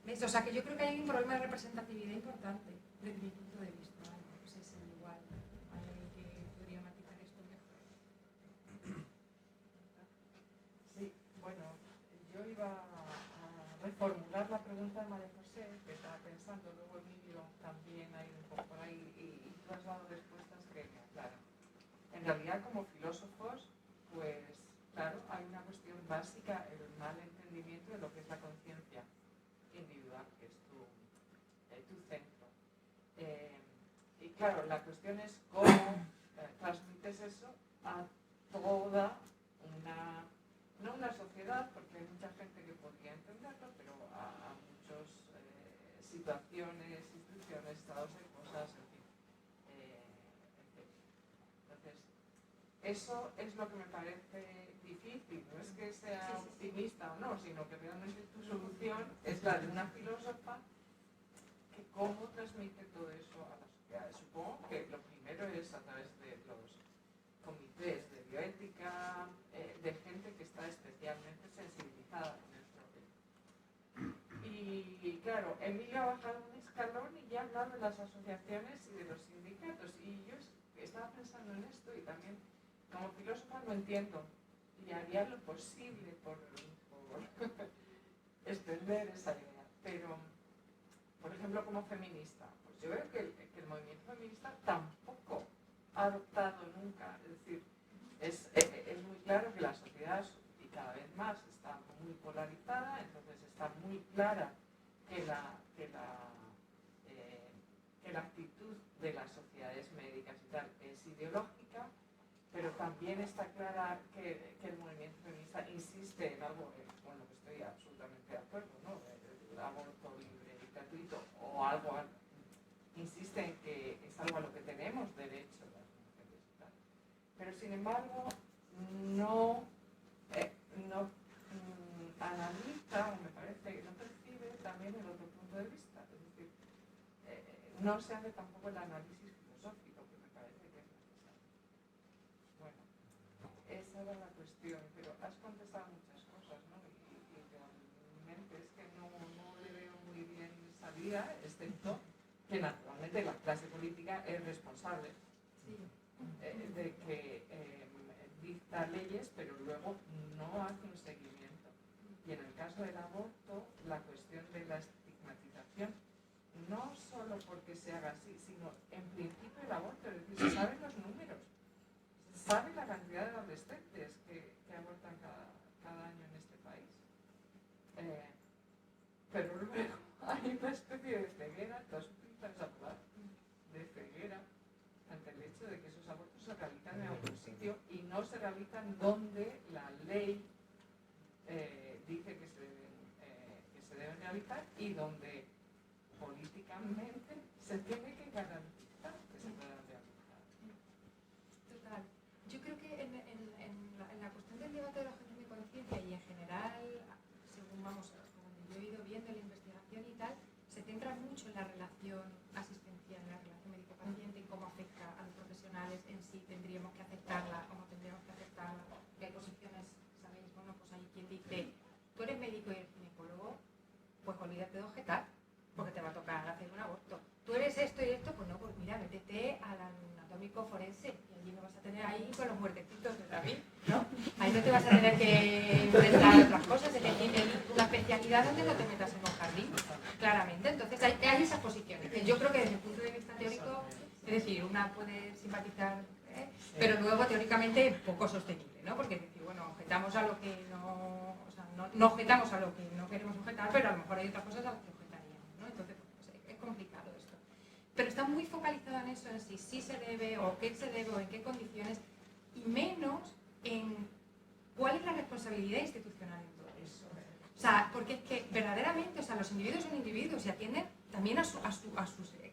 ¿Ves? O sea que yo creo que hay un problema de representatividad importante desde mi punto de vista. No sé si igual hay alguien que podría matizar esto mejor. Sí, bueno, yo iba a reformular la pregunta de María José, que estaba pensando, luego Emilio también ha ido un poco por ahí y tú has dado respuestas que me aclaran. En realidad, como filósofos, pues claro, hay una cuestión básica, el mal entendimiento de lo que es la conciencia individual, que es tu centro. Y claro, la cuestión es cómo transmites eso a toda no una sociedad, porque hay mucha gente que podría entenderlo, pero a muchas situaciones, instituciones, estados de cosas, en fin. Entonces, eso es lo que me parece difícil, no es que sea optimista o no, sino que realmente tu solución es la de una filósofa que cómo transmite todo eso a la sociedad. Supongo que lo primero es a través de los comités de bioética, bajado un escalón y ya he hablado de las asociaciones y de los sindicatos. Y yo estaba pensando en esto y también como filósofa lo entiendo y haría lo posible por extender esa idea. Pero, por ejemplo, como feminista, pues yo veo que el movimiento feminista tampoco ha adoptado nunca, es decir, es muy claro que la sociedad, y cada vez más, está muy polarizada, entonces está muy clara que la actitud de las sociedades médicas y tal es ideológica, pero también está clara que el movimiento feminista insiste en algo, con lo que estoy absolutamente de acuerdo, ¿no? El aborto libre y gratuito, o algo, insiste en que es algo a lo que tenemos derecho las mujeres y tal. Pero sin embargo, no analiza, o me parece que no percibe también el otro punto de vista. Es decir, no se hace tampoco el análisis filosófico, que me parece que es necesario. Bueno, esa era la cuestión, pero has contestado muchas cosas, ¿no? Y realmente es que no le veo muy bien salida, excepto que naturalmente la clase política es responsable de que dicta leyes, pero luego no hace un seguimiento. Y en el caso del aborto, la cuestión de la estigmatización, no solo porque se haga así, sino en principio el aborto, es decir, se saben los números, se sabe la cantidad de adolescentes que abortan cada año en este país. Pero luego hay una especie de ceguera, tú has utilizado esa palabra, de ceguera, ante el hecho de que esos abortos se realizan en algún sitio y no se realizan donde la ley dice que se deben realizar y donde políticamente se tiene que garantizar que se puedan realizar. Total. Yo creo que en la cuestión del debate de la objeción de conciencia y en general, según como yo he ido viendo la investigación y tal, se centra mucho en la relación asistencial, en la relación médico-paciente, en cómo afecta a los profesionales, en si tendríamos que aceptarla o no tendríamos que aceptarla. Que hay posiciones, ¿sabéis? Bueno, pues hay quien dice, tú eres médico y eres ginecólogo, pues olvídate de objetar, porque te va a tocar hacer un aborto. Tú eres esto y esto, pues no, pues mira, métete al anatómico forense y allí no vas a tener ahí con los muertecitos de David, ¿no? Ahí no te vas a tener que enfrentar a otras cosas, es decir, la especialidad donde no te metas en un jardín, claramente. Entonces hay esas posiciones, que yo creo que desde el punto de vista teórico, es decir, una puede simpatizar, pero luego teóricamente poco sostenible, ¿no? Porque es decir, bueno, objetamos a lo que no, o sea, no objetamos a lo que no queremos objetar, pero a lo mejor hay otras cosas a las que objetaríamos, ¿no? Entonces, pues, es complicado esto. Pero está muy focalizado en eso, en si sí se debe, o qué se debe, o en qué condiciones, y menos en cuál es la responsabilidad institucional en todo eso. O sea, porque es que verdaderamente, o sea, los individuos son individuos y atienden también a sus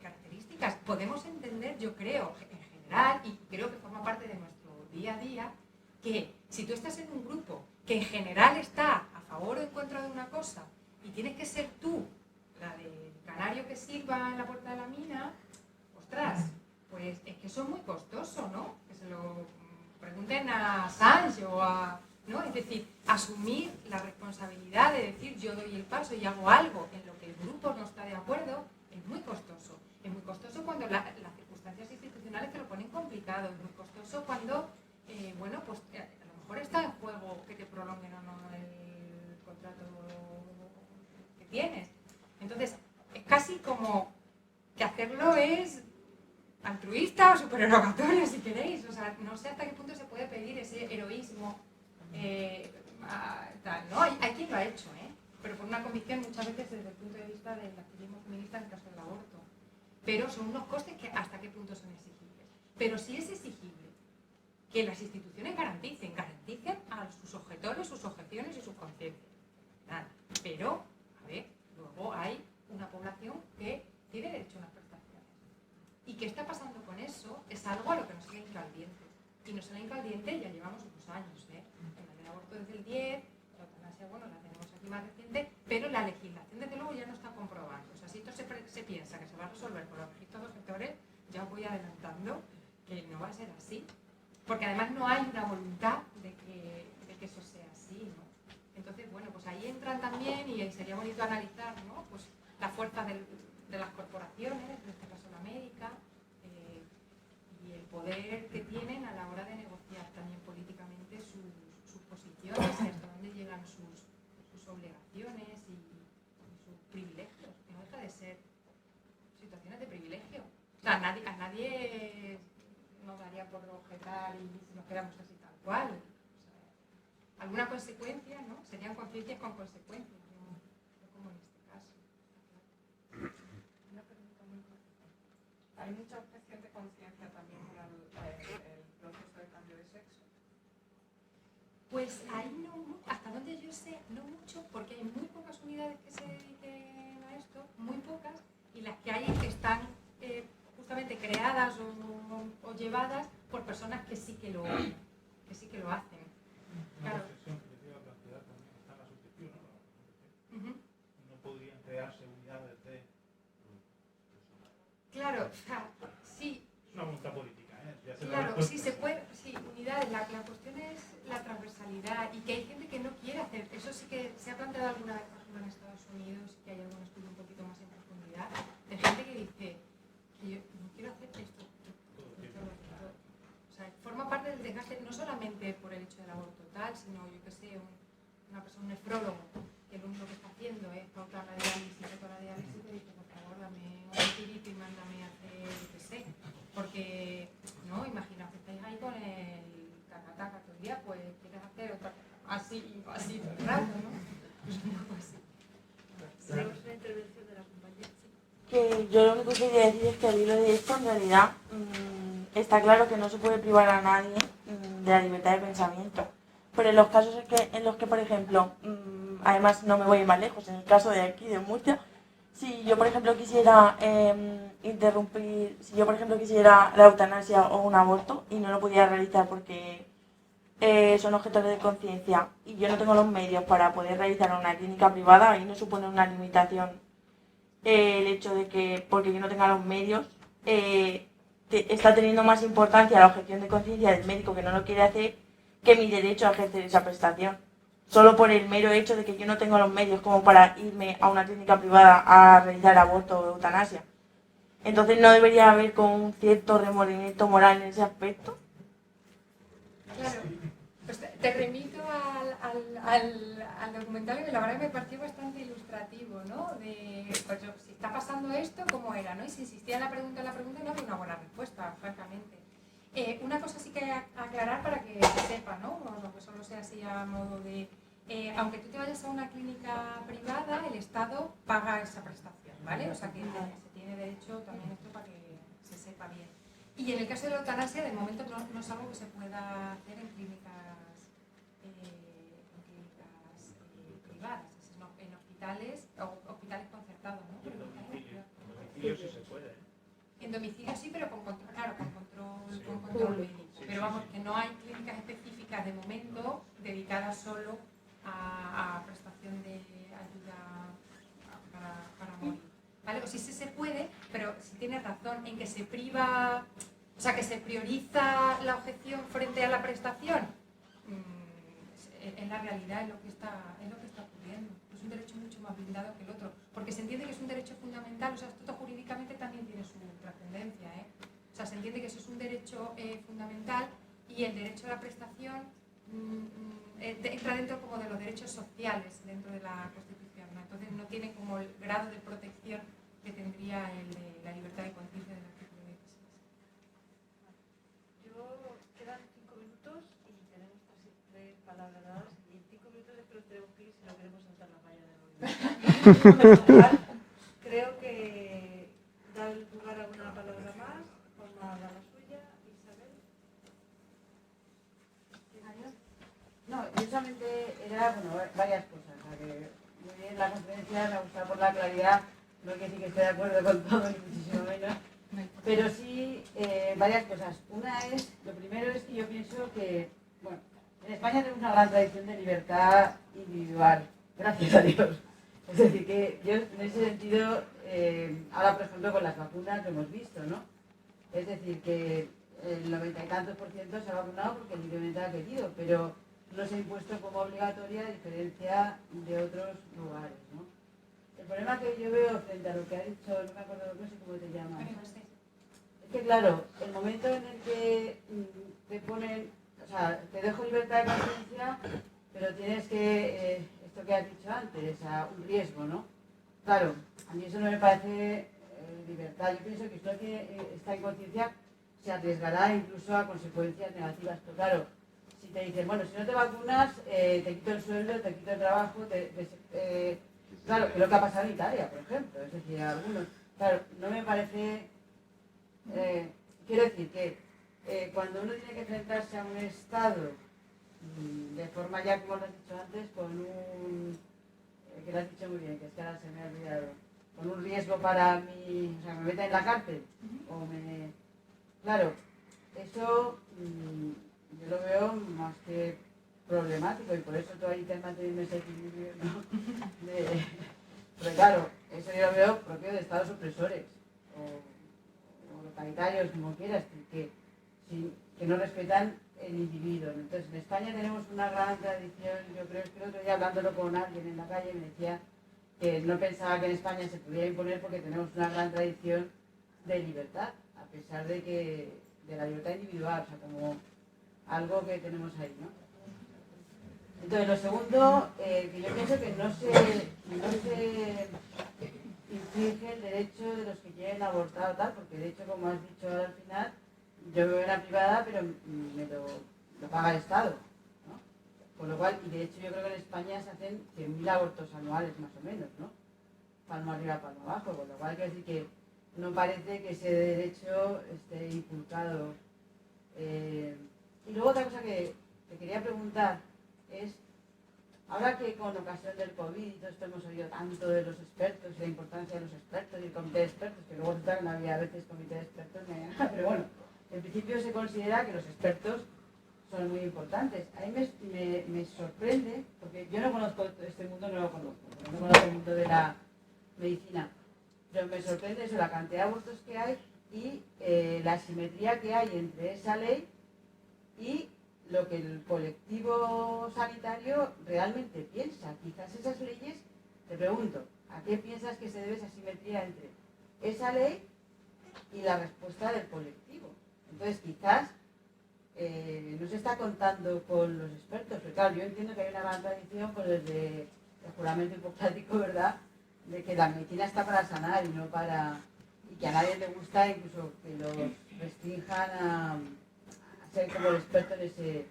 características. Podemos entender, yo creo, en general, y creo que forma parte de nuestro día a día, que si tú estás en un grupo que en general está a favor o en contra de una cosa y tienes que ser tú la del canario que sirva en la puerta de la mina, ostras, pues es que eso es muy costoso, ¿no? Que se lo pregunten a Sánchez o a... ¿no? Es decir, asumir la responsabilidad de decir yo doy el paso y hago algo en lo que el grupo no está de acuerdo es muy costoso. Es muy costoso cuando las circunstancias institucionales te lo ponen complicado, es muy costoso cuando, bueno, pues a lo mejor está en juego que te prolonguen o no el contrato que tienes. Entonces, es casi como que hacerlo es altruista o supererogatorio, si queréis. O sea, no sé hasta qué punto se puede pedir ese heroísmo. Tal, ¿no? Hay quien lo ha hecho, pero por una convicción muchas veces desde el punto de vista del activismo feminista en el caso del aborto. Pero son unos costes que hasta qué punto son exigibles. Pero sí es exigible que las instituciones garanticen a sus objetores, sus objeciones y sus conciencias. Nada. Pero, a ver, luego hay una población que tiene derecho a unas prestaciones. ¿Y qué está pasando con eso? Es algo a lo que nos sale incaldiente. Y nos sale incaldiente ya llevamos unos años, el aborto desde el 10, la eutanasia, bueno, la tenemos aquí más reciente, pero la legislación desde luego ya no está comprobando. O sea, si esto se piensa que se va a resolver por los registros de objetores, ya os voy adelantando que no va a ser así. Porque además no hay una voluntad de que eso sea así, ¿no? Entonces, bueno, pues ahí entran también, y sería bonito analizar, ¿no? Pues la fuerza de las corporaciones, en este caso la América, y el poder que tienen a la hora de negociar también políticamente sus posiciones y hasta dónde llegan sus obligaciones y sus privilegios, que no deja de ser situaciones de privilegio. O sea, a nadie nos daría por objetar y si nos quedamos así tal cual. O sea, alguna consecuencia, ¿no? Serían conciencias con consecuencias, no como en este caso. Una pregunta muy corta. ¿Hay mucha objeción de conciencia también para el proceso de cambio de sexo? Pues ahí no, hasta donde yo sé, no mucho, porque hay muy pocas unidades que se dediquen a esto, muy pocas, y las que hay están justamente creadas o llevadas por personas que sí que lo hacen. Una Claro. reflexión que quería plantear también está en la subjetión, ¿no? Ujú. No podrían crearse unidades de... Claro, sí. Es una voluntad política, ¿eh? Ya se la Claro, respuesta. sí se puede, sí, unidades. La cuestión es la transversalidad y que hay gente que no quiere hacer. Eso sí que se ha planteado alguna vez, por ejemplo, en Estados Unidos, que hay algún estudio un poquito más en profundidad, de gente que dice que yo no quiero hacer esto. O sea, forma parte del desgaste no solamente por el hecho del aborto tal, sino, yo qué sé, una persona, un nefrólogo, que lo único que está haciendo es pautar la diálisis, y dice, por favor, dame un tirito y mándame a hacer, yo qué sé. Porque, no, imaginaos que estáis ahí con el tacataca todo el día, pues quieres hacer otra cosa, así todo el rato, ¿no? Pues un poco así. Tenemos una intervención de la compañera. Sí. Que yo lo único que quería decir es que al hilo de esto, en realidad, está claro que no se puede privar a nadie de la libertad de pensamiento. Pero en los casos en los que, por ejemplo, además no me voy más lejos, en el caso de aquí, de Murcia, si yo, por ejemplo, quisiera si yo, por ejemplo, quisiera la eutanasia o un aborto y no lo pudiera realizar porque son objetores de conciencia y yo no tengo los medios para poder realizar en una clínica privada, ahí no supone una limitación el hecho de que, porque yo no tenga los medios, está teniendo más importancia la objeción de conciencia del médico que no lo quiere hacer que mi derecho a ejercer esa prestación. Solo por el mero hecho de que yo no tengo los medios como para irme a una clínica privada a realizar aborto o eutanasia. Entonces no debería haber como un cierto remordimiento moral en ese aspecto. Claro, pues te remito al documental que la verdad me pareció bastante ilustrativo, ¿no? De, pues, si está pasando esto, ¿cómo era? ¿No? Y si insistía en la pregunta no había una buena respuesta, francamente. Una cosa sí que hay que aclarar para que se sepa, ¿no? Bueno, que solo sea así a modo de... aunque tú te vayas a una clínica privada, el Estado paga esa prestación, ¿vale? O sea que se tiene derecho también esto para que se sepa bien. Y en el caso de la eutanasia, de momento no es algo que se pueda hacer en clínicas privadas, en hospitales concertados, ¿no? En domicilio sí se puede, ¿eh? En domicilio sí, pero con control médico. Pero vamos, que no hay clínicas específicas de momento dedicadas solo a prestación de ayuda para morir. ¿Vale? O sí se puede, pero si tienes razón en que se priva, o sea, que se prioriza la objeción frente a la prestación, en la realidad es lo que está ocurriendo. Es un derecho mucho más blindado que el otro, porque se entiende que es un derecho fundamental, o sea, esto jurídicamente también tiene su trascendencia, ¿eh? O sea, se entiende que eso es un derecho fundamental y el derecho a la prestación entra dentro como de los derechos sociales dentro de la Constitución, ¿no? Entonces no tiene como el grado de protección que tendría el de la libertad de conciencia del artículo 16. Quedan 5 minutos y tenemos casi 3 palabras dadas y en 5 minutos es que los tenemos que ir si no queremos saltar la valla de movimiento. Creo que da lugar a alguna palabra más, Juanma da la suya, Isabel. No, yo solamente era, varias cosas. O sea, que muy bien la conferencia, me gusta por la claridad, no quiere decir que esté de acuerdo con todo, ni muchísimo menos, pero sí varias cosas. Una es, lo primero es que yo pienso que, bueno, en España tenemos una gran tradición de libertad individual, gracias a Dios. Es decir, que yo en ese sentido, ahora por ejemplo con las vacunas lo hemos visto, ¿no? Es decir, que el 90 y tantos % se ha vacunado porque libremente ha querido, pero no se ha impuesto como obligatoria a diferencia de otros lugares, ¿no? el problema que yo veo frente a lo que ha dicho, no me acuerdo, no sé cómo te llamas. Es que claro, el momento en el que te ponen, o sea, te dejo libertad de conciencia, pero tienes que, esto que has dicho antes, a un riesgo, ¿no? Claro, a mí eso no me parece libertad. Yo pienso que si uno está en conciencia, se arriesgará incluso a consecuencias negativas. Pero claro, si te dicen, bueno, si no te vacunas, te quito el sueldo, te quito el trabajo, claro, que es lo que ha pasado en Italia, por ejemplo. Es decir, algunos, claro, no me parece... quiero decir que cuando uno tiene que enfrentarse a un Estado de forma ya, como lo has dicho antes, con un... que lo has dicho muy bien, que es que ahora se me ha olvidado, con un riesgo para mí, o sea, me meten en la cárcel, o me... Claro, eso yo lo veo más que problemático y por eso tú ahí te mantienes ese equilibrio, ¿no? Pero claro, eso yo lo veo propio de estados opresores, o totalitarios, como quieras, que no respetan el individuo. Entonces, en España tenemos una gran tradición, yo creo que el otro día hablándolo con alguien en la calle me decía que no pensaba que en España se pudiera imponer porque tenemos una gran tradición de libertad, a pesar de la libertad individual, o sea, como algo que tenemos ahí, ¿no? Entonces, lo segundo, que yo pienso que no se infringe el derecho de los que quieren abortar o tal, porque de hecho, como has dicho ahora al final, yo veo una privada, pero me lo paga el Estado, ¿no? Con lo cual, y de hecho yo creo que en España se hacen 100.000 abortos anuales más o menos, ¿no? Palmo arriba, palmo abajo, con lo cual quiero decir que no parece que ese derecho esté inculcado. Y luego otra cosa que te quería preguntar es, ahora que con ocasión del COVID y todo esto hemos oído tanto de los expertos y la importancia de los expertos y el comité de expertos, que luego no había a veces comité de expertos, pero bueno, en principio se considera que los expertos son muy importantes. A mí me sorprende, porque yo no conozco este mundo, no conozco el mundo de la medicina, pero me sorprende eso, la cantidad de abortos que hay y la asimetría que hay entre esa ley y lo que el colectivo sanitario realmente piensa. Quizás esas leyes, te pregunto, ¿a qué piensas que se debe esa asimetría entre esa ley y la respuesta del colectivo? Entonces quizás no se está contando con los expertos, pero claro, yo entiendo que hay una gran tradición pues desde el juramento hipocrático, ¿verdad?, de que la medicina está para sanar y no para... y que a nadie le gusta incluso que los restrinjan a ser como el experto en ese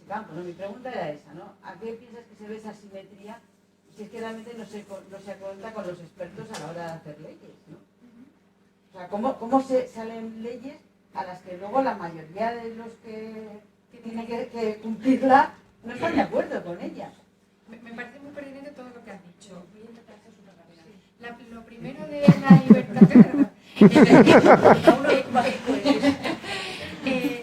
campo, ¿no? Mi pregunta era esa, ¿no? ¿A qué piensas que se ve esa asimetría si es que realmente no se cuenta con los expertos a la hora de hacer leyes, ¿no? O sea, ¿cómo se salen leyes a las que luego la mayoría de los que tienen que cumplirla no están de acuerdo con ellas? Me parece muy pertinente todo lo que has dicho. Voy a intentar ser súper rápida. Lo primero de la libertad...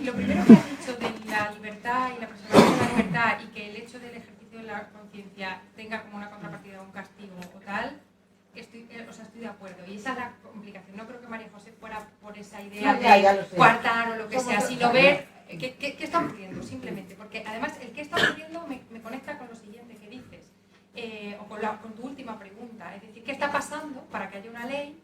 lo primero que has dicho de la libertad y la preservación de la libertad y que el hecho del ejercicio de la conciencia tenga como una contrapartida un castigo o tal, estoy de acuerdo. Y esa es la complicación. No creo que María José fuera por esa idea de coartar o lo que sea, sino ver qué está ocurriendo, simplemente. Porque además el qué está ocurriendo me conecta con lo siguiente que dices, o con tu última pregunta. Es decir, ¿qué está pasando para que haya una ley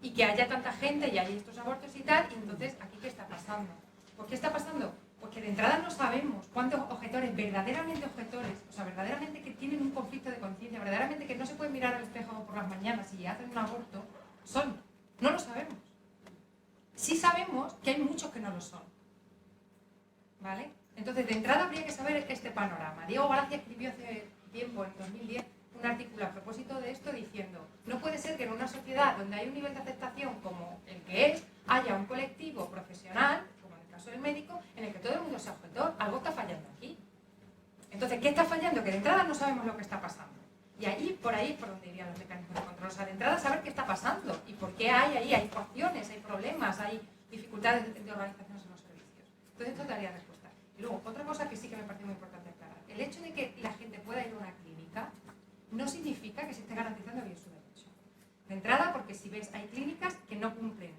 y que haya tanta gente y haya estos abortos y tal? Y entonces, ¿aquí qué está pasando? ¿Por qué está pasando? Pues que de entrada no sabemos cuántos objetores, verdaderamente objetores, o sea, verdaderamente que tienen un conflicto de conciencia, verdaderamente que no se pueden mirar al espejo por las mañanas y hacen un aborto, son. No lo sabemos. Sí sabemos que hay muchos que no lo son. ¿Vale? Entonces, de entrada habría que saber este panorama. Diego Gracia escribió hace tiempo, en 2010, un artículo a propósito de esto diciendo: no puede ser que en una sociedad donde hay un nivel de aceptación como el que es, haya un colectivo profesional, como en el caso del médico, en el que todo el mundo sea objetor. Algo está fallando aquí. Entonces, ¿qué está fallando? Que de entrada no sabemos lo que está pasando. Y ahí, por ahí es por donde irían los mecanismos de control. O sea, de entrada saber qué está pasando y por qué hay ecuaciones, hay problemas, hay dificultades de organización en los servicios. Entonces, esto daría respuesta. Y luego, otra cosa que sí que me parece muy importante aclarar. El hecho de que la gente pueda ir a una clínica no significa que se esté garantizando bien su derecho. De entrada, porque si ves, hay clínicas que no cumplen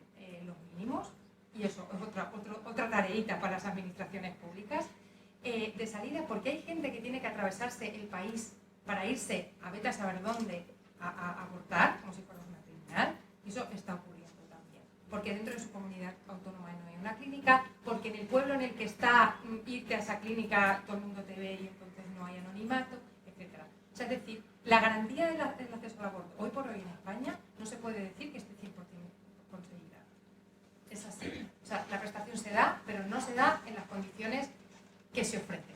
los mínimos, y eso es otra tareita para las administraciones públicas. De salida, porque hay gente que tiene que atravesarse el país para irse a vete a saber dónde a abortar como si fuera una criminal, y eso está ocurriendo también. Porque dentro de su comunidad autónoma no hay una clínica, porque en el pueblo en el que está, irte a esa clínica, todo el mundo te ve y entonces no hay anonimato, etc. O sea, es decir, la garantía del acceso al aborto hoy por hoy en España no se puede decir que esté 100% conseguida. Es así. O sea, la prestación se da, pero no se da en las condiciones que se ofrecen.